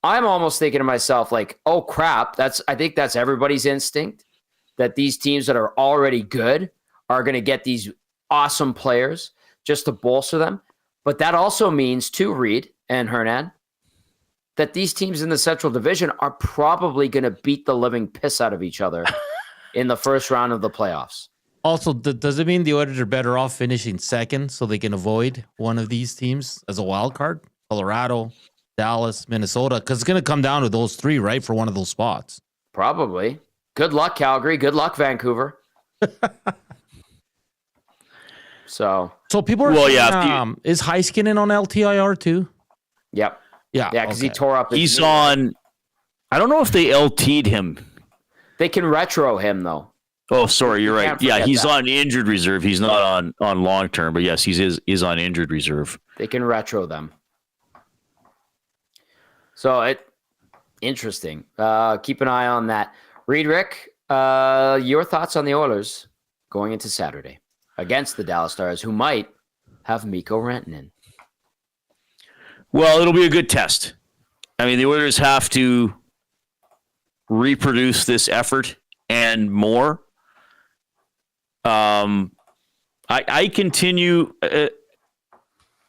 I'm almost thinking to myself, like, oh, crap, I think that's everybody's instinct, that these teams that are already good are going to get these awesome players just to bolster them. But that also means, too, Reed and Hernan, that these teams in the Central Division are probably going to beat the living piss out of each other in the first round of the playoffs. Also, does it mean the Oilers are better off finishing second so they can avoid one of these teams as a wild card? Colorado, Dallas, Minnesota, because it's going to come down to those three, right, for one of those spots. Probably. Good luck, Calgary. Good luck, Vancouver. So people are saying, is Heiskanen on LTIR too? Yep. Yeah, because he tore up his He's knee. on, I don't know if they LT'd him. They can retro him, though. Oh, sorry, you're right. Yeah, he's that. on injured reserve. He's not on long term, but yes, he is on injured reserve. They can retro them. So interesting. Keep an eye on that. Reed, Rick, your thoughts on the Oilers going into Saturday against the Dallas Stars, who might have Mikko Rantanen? Well, it'll be a good test. I mean, the Oilers have to reproduce this effort and more. I continue.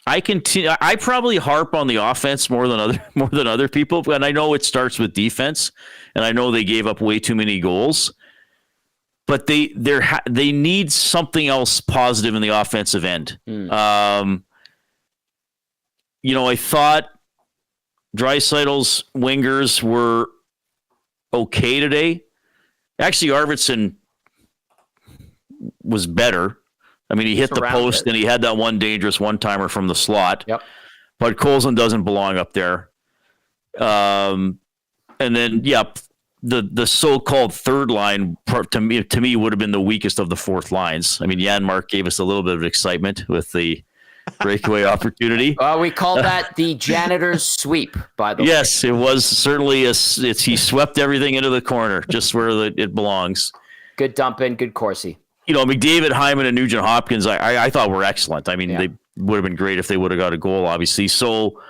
I probably harp on the offense more than other people, and I know it starts with defense, and I know they gave up way too many goals, but they need something else positive in the offensive end. I thought Draisaitl's wingers were okay today. Actually, Arvidsson was better. I mean, he hit the Surround post it. and he had that one dangerous one-timer from the slot. Yep. But Colson doesn't belong up there. And then, the so-called third line to me would have been the weakest of the fourth lines. I mean, Janmark gave us a little bit of excitement with the breakaway opportunity. We called that the janitor's sweep, by the way. Yes, it was certainly he swept everything into the corner, just where it belongs. Good dump in, good Corsi. McDavid, Hyman, and Nugent Hopkins, I thought were excellent. I mean, they would have been great if they would have got a goal, obviously. So,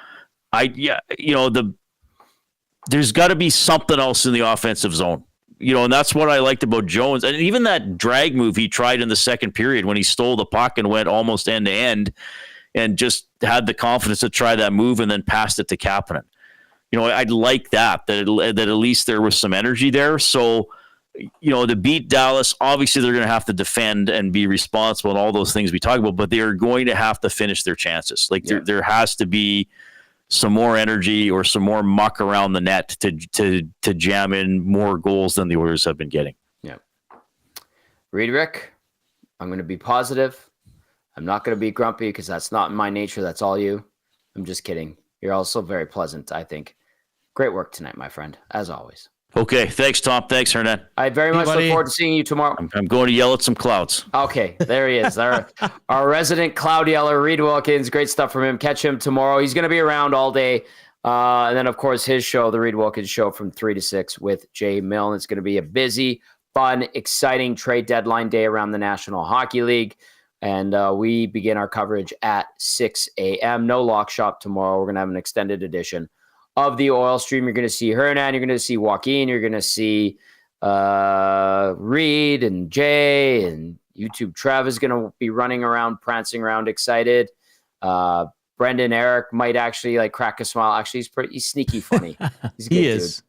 there's got to be something else in the offensive zone. And that's what I liked about Jones. And even that drag move he tried in the second period when he stole the puck and went almost end to end and just had the confidence to try that move and then passed it to Kapanen. I'd like that at least there was some energy there. So, to beat Dallas, obviously they're going to have to defend and be responsible and all those things we talk about, but they are going to have to finish their chances. There has to be some more energy or some more muck around the net to jam in more goals than the Oilers have been getting. Yeah. Rick, I'm going to be positive. I'm not going to be grumpy because that's not in my nature. That's all you. I'm just kidding. You're also very pleasant, I think. Great work tonight, my friend, as always. Okay. Thanks, Tom. Thanks, Hernan. I very much look forward to seeing you tomorrow. I'm going to yell at some clouds. Okay, there he is. Our resident cloud yeller, Reed Wilkins. Great stuff from him. Catch him tomorrow. He's going to be around all day. And then, of course, his show, the Reed Wilkins Show, from 3 to 6 with Jay Milne. It's going to be a busy, fun, exciting trade deadline day around the National Hockey League. And we begin our coverage at 6 a.m. No lock shop tomorrow. We're going to have an extended edition of the Oil Stream. You're going to see Hernan. You're going to see Joaquin. You're going to see Reed and Jay, and YouTube Trev is going to be running around, prancing around, excited. Brendan Eric might actually crack a smile. Actually, he's sneaky funny. He's a good He is. Dude.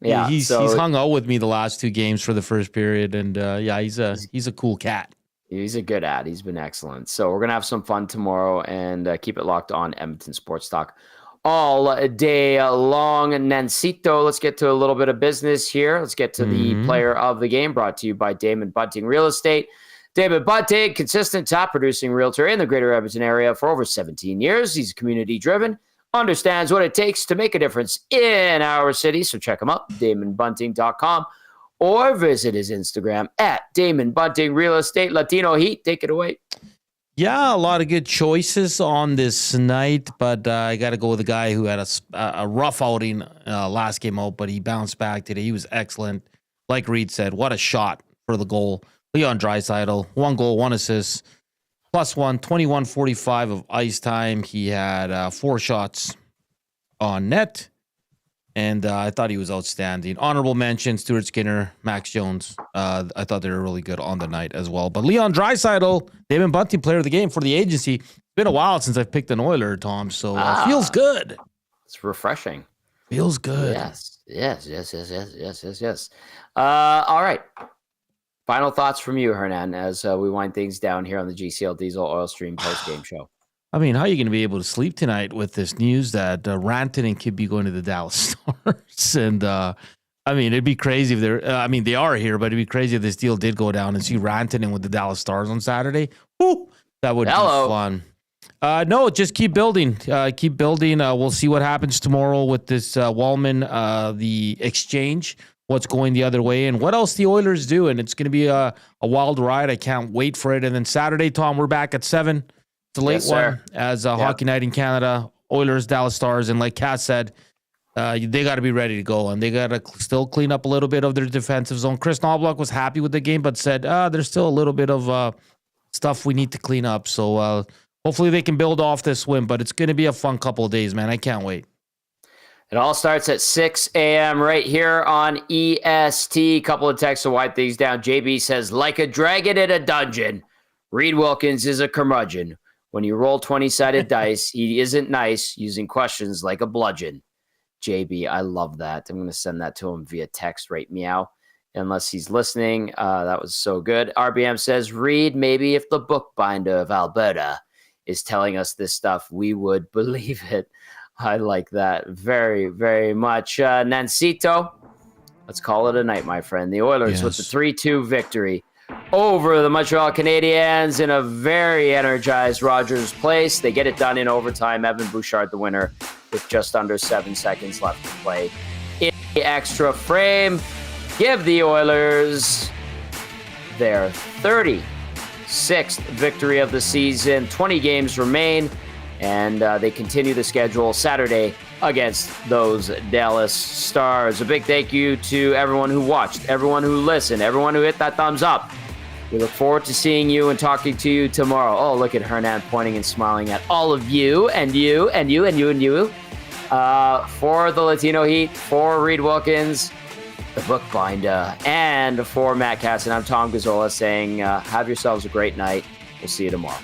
Yeah, he's hung out with me the last two games for the first period, and he's a cool cat. He's a good ad. He's been excellent. So we're gonna have some fun tomorrow, and keep it locked on Edmonton Sports Talk all day long. Nancito, let's get to a little bit of business here. Let's get to the player of the game, brought to you by Damon Bunting Real Estate. David Bunting, consistent top producing realtor in the greater Edmonton area for over 17 years. He's community driven, understands what it takes to make a difference in our city. So check him out, DamonBunting.com, or visit his Instagram at Damon Bunting Real Estate. Latino Heat, take it away. Yeah, a lot of good choices on this night, but I got to go with a guy who had a rough outing last game out, but he bounced back today. He was excellent. Like Reed said, what a shot for the goal. Leon Draisaitl, 1 goal, 1 assist, +1, 21:45 of ice time. He had 4 shots on net, and I thought he was outstanding. Honorable mention, Stuart Skinner, Max Jones. I thought they were really good on the night as well. But Leon Draisaitl, David Bunting, player of the game for the agency. It's been a while since I've picked an Oiler, Tom, so feels good. It's refreshing. Feels good. Yes. All right. Final thoughts from you, Hernan, as we wind things down here on the GCL Diesel Oil Stream post-game show. I mean, how are you going to be able to sleep tonight with this news that Rantanen could be going to the Dallas Stars? And, it'd be crazy if they're they are here, but it'd be crazy if this deal did go down and see Rantanen with the Dallas Stars on Saturday. Woo, that would be fun. No, just keep building. We'll see what happens tomorrow with this Wallman, the exchange. What's going the other way, and what else the Oilers do. And it's going to be a wild ride. I can't wait for it. And then Saturday, Tom, we're back at 7. It's a late one as Hockey Night in Canada, Oilers, Dallas Stars. And like Cass said, they got to be ready to go, and they got to still clean up a little bit of their defensive zone. Chris Knobloch was happy with the game, but said there's still a little bit of stuff we need to clean up. So hopefully they can build off this win, but it's going to be a fun couple of days, man. I can't wait. It all starts at 6 a.m. right here on EST. Couple of texts to wipe things down. JB says, like a dragon in a dungeon, Reed Wilkins is a curmudgeon. When you roll 20-sided dice, he isn't nice, using questions like a bludgeon. JB, I love that. I'm going to send that to him via text right meow, unless he's listening. That was so good. RBM says, Reed, maybe if the bookbinder of Alberta is telling us this stuff, we would believe it. I like that very, very much. Nancito, let's call it a night, my friend. The Oilers with the 3-2 victory over the Montreal Canadiens in a very energized Rogers Place. They get it done in overtime. Evan Bouchard, the winner, with just under 7 seconds left to play in the extra frame. Give the Oilers their 36th victory of the season. 20 games remain, and they continue the schedule Saturday against those Dallas Stars. A big thank you to everyone who watched, everyone who listened, everyone who hit that thumbs up. We look forward to seeing you and talking to you tomorrow. Oh, look at Hernan pointing and smiling at all of you and you and you and you and you. For the Latino Heat, for Reed Wilkins, the bookbinder, and for Matt Cassian, I'm Tom Gazzola saying have yourselves a great night. We'll see you tomorrow.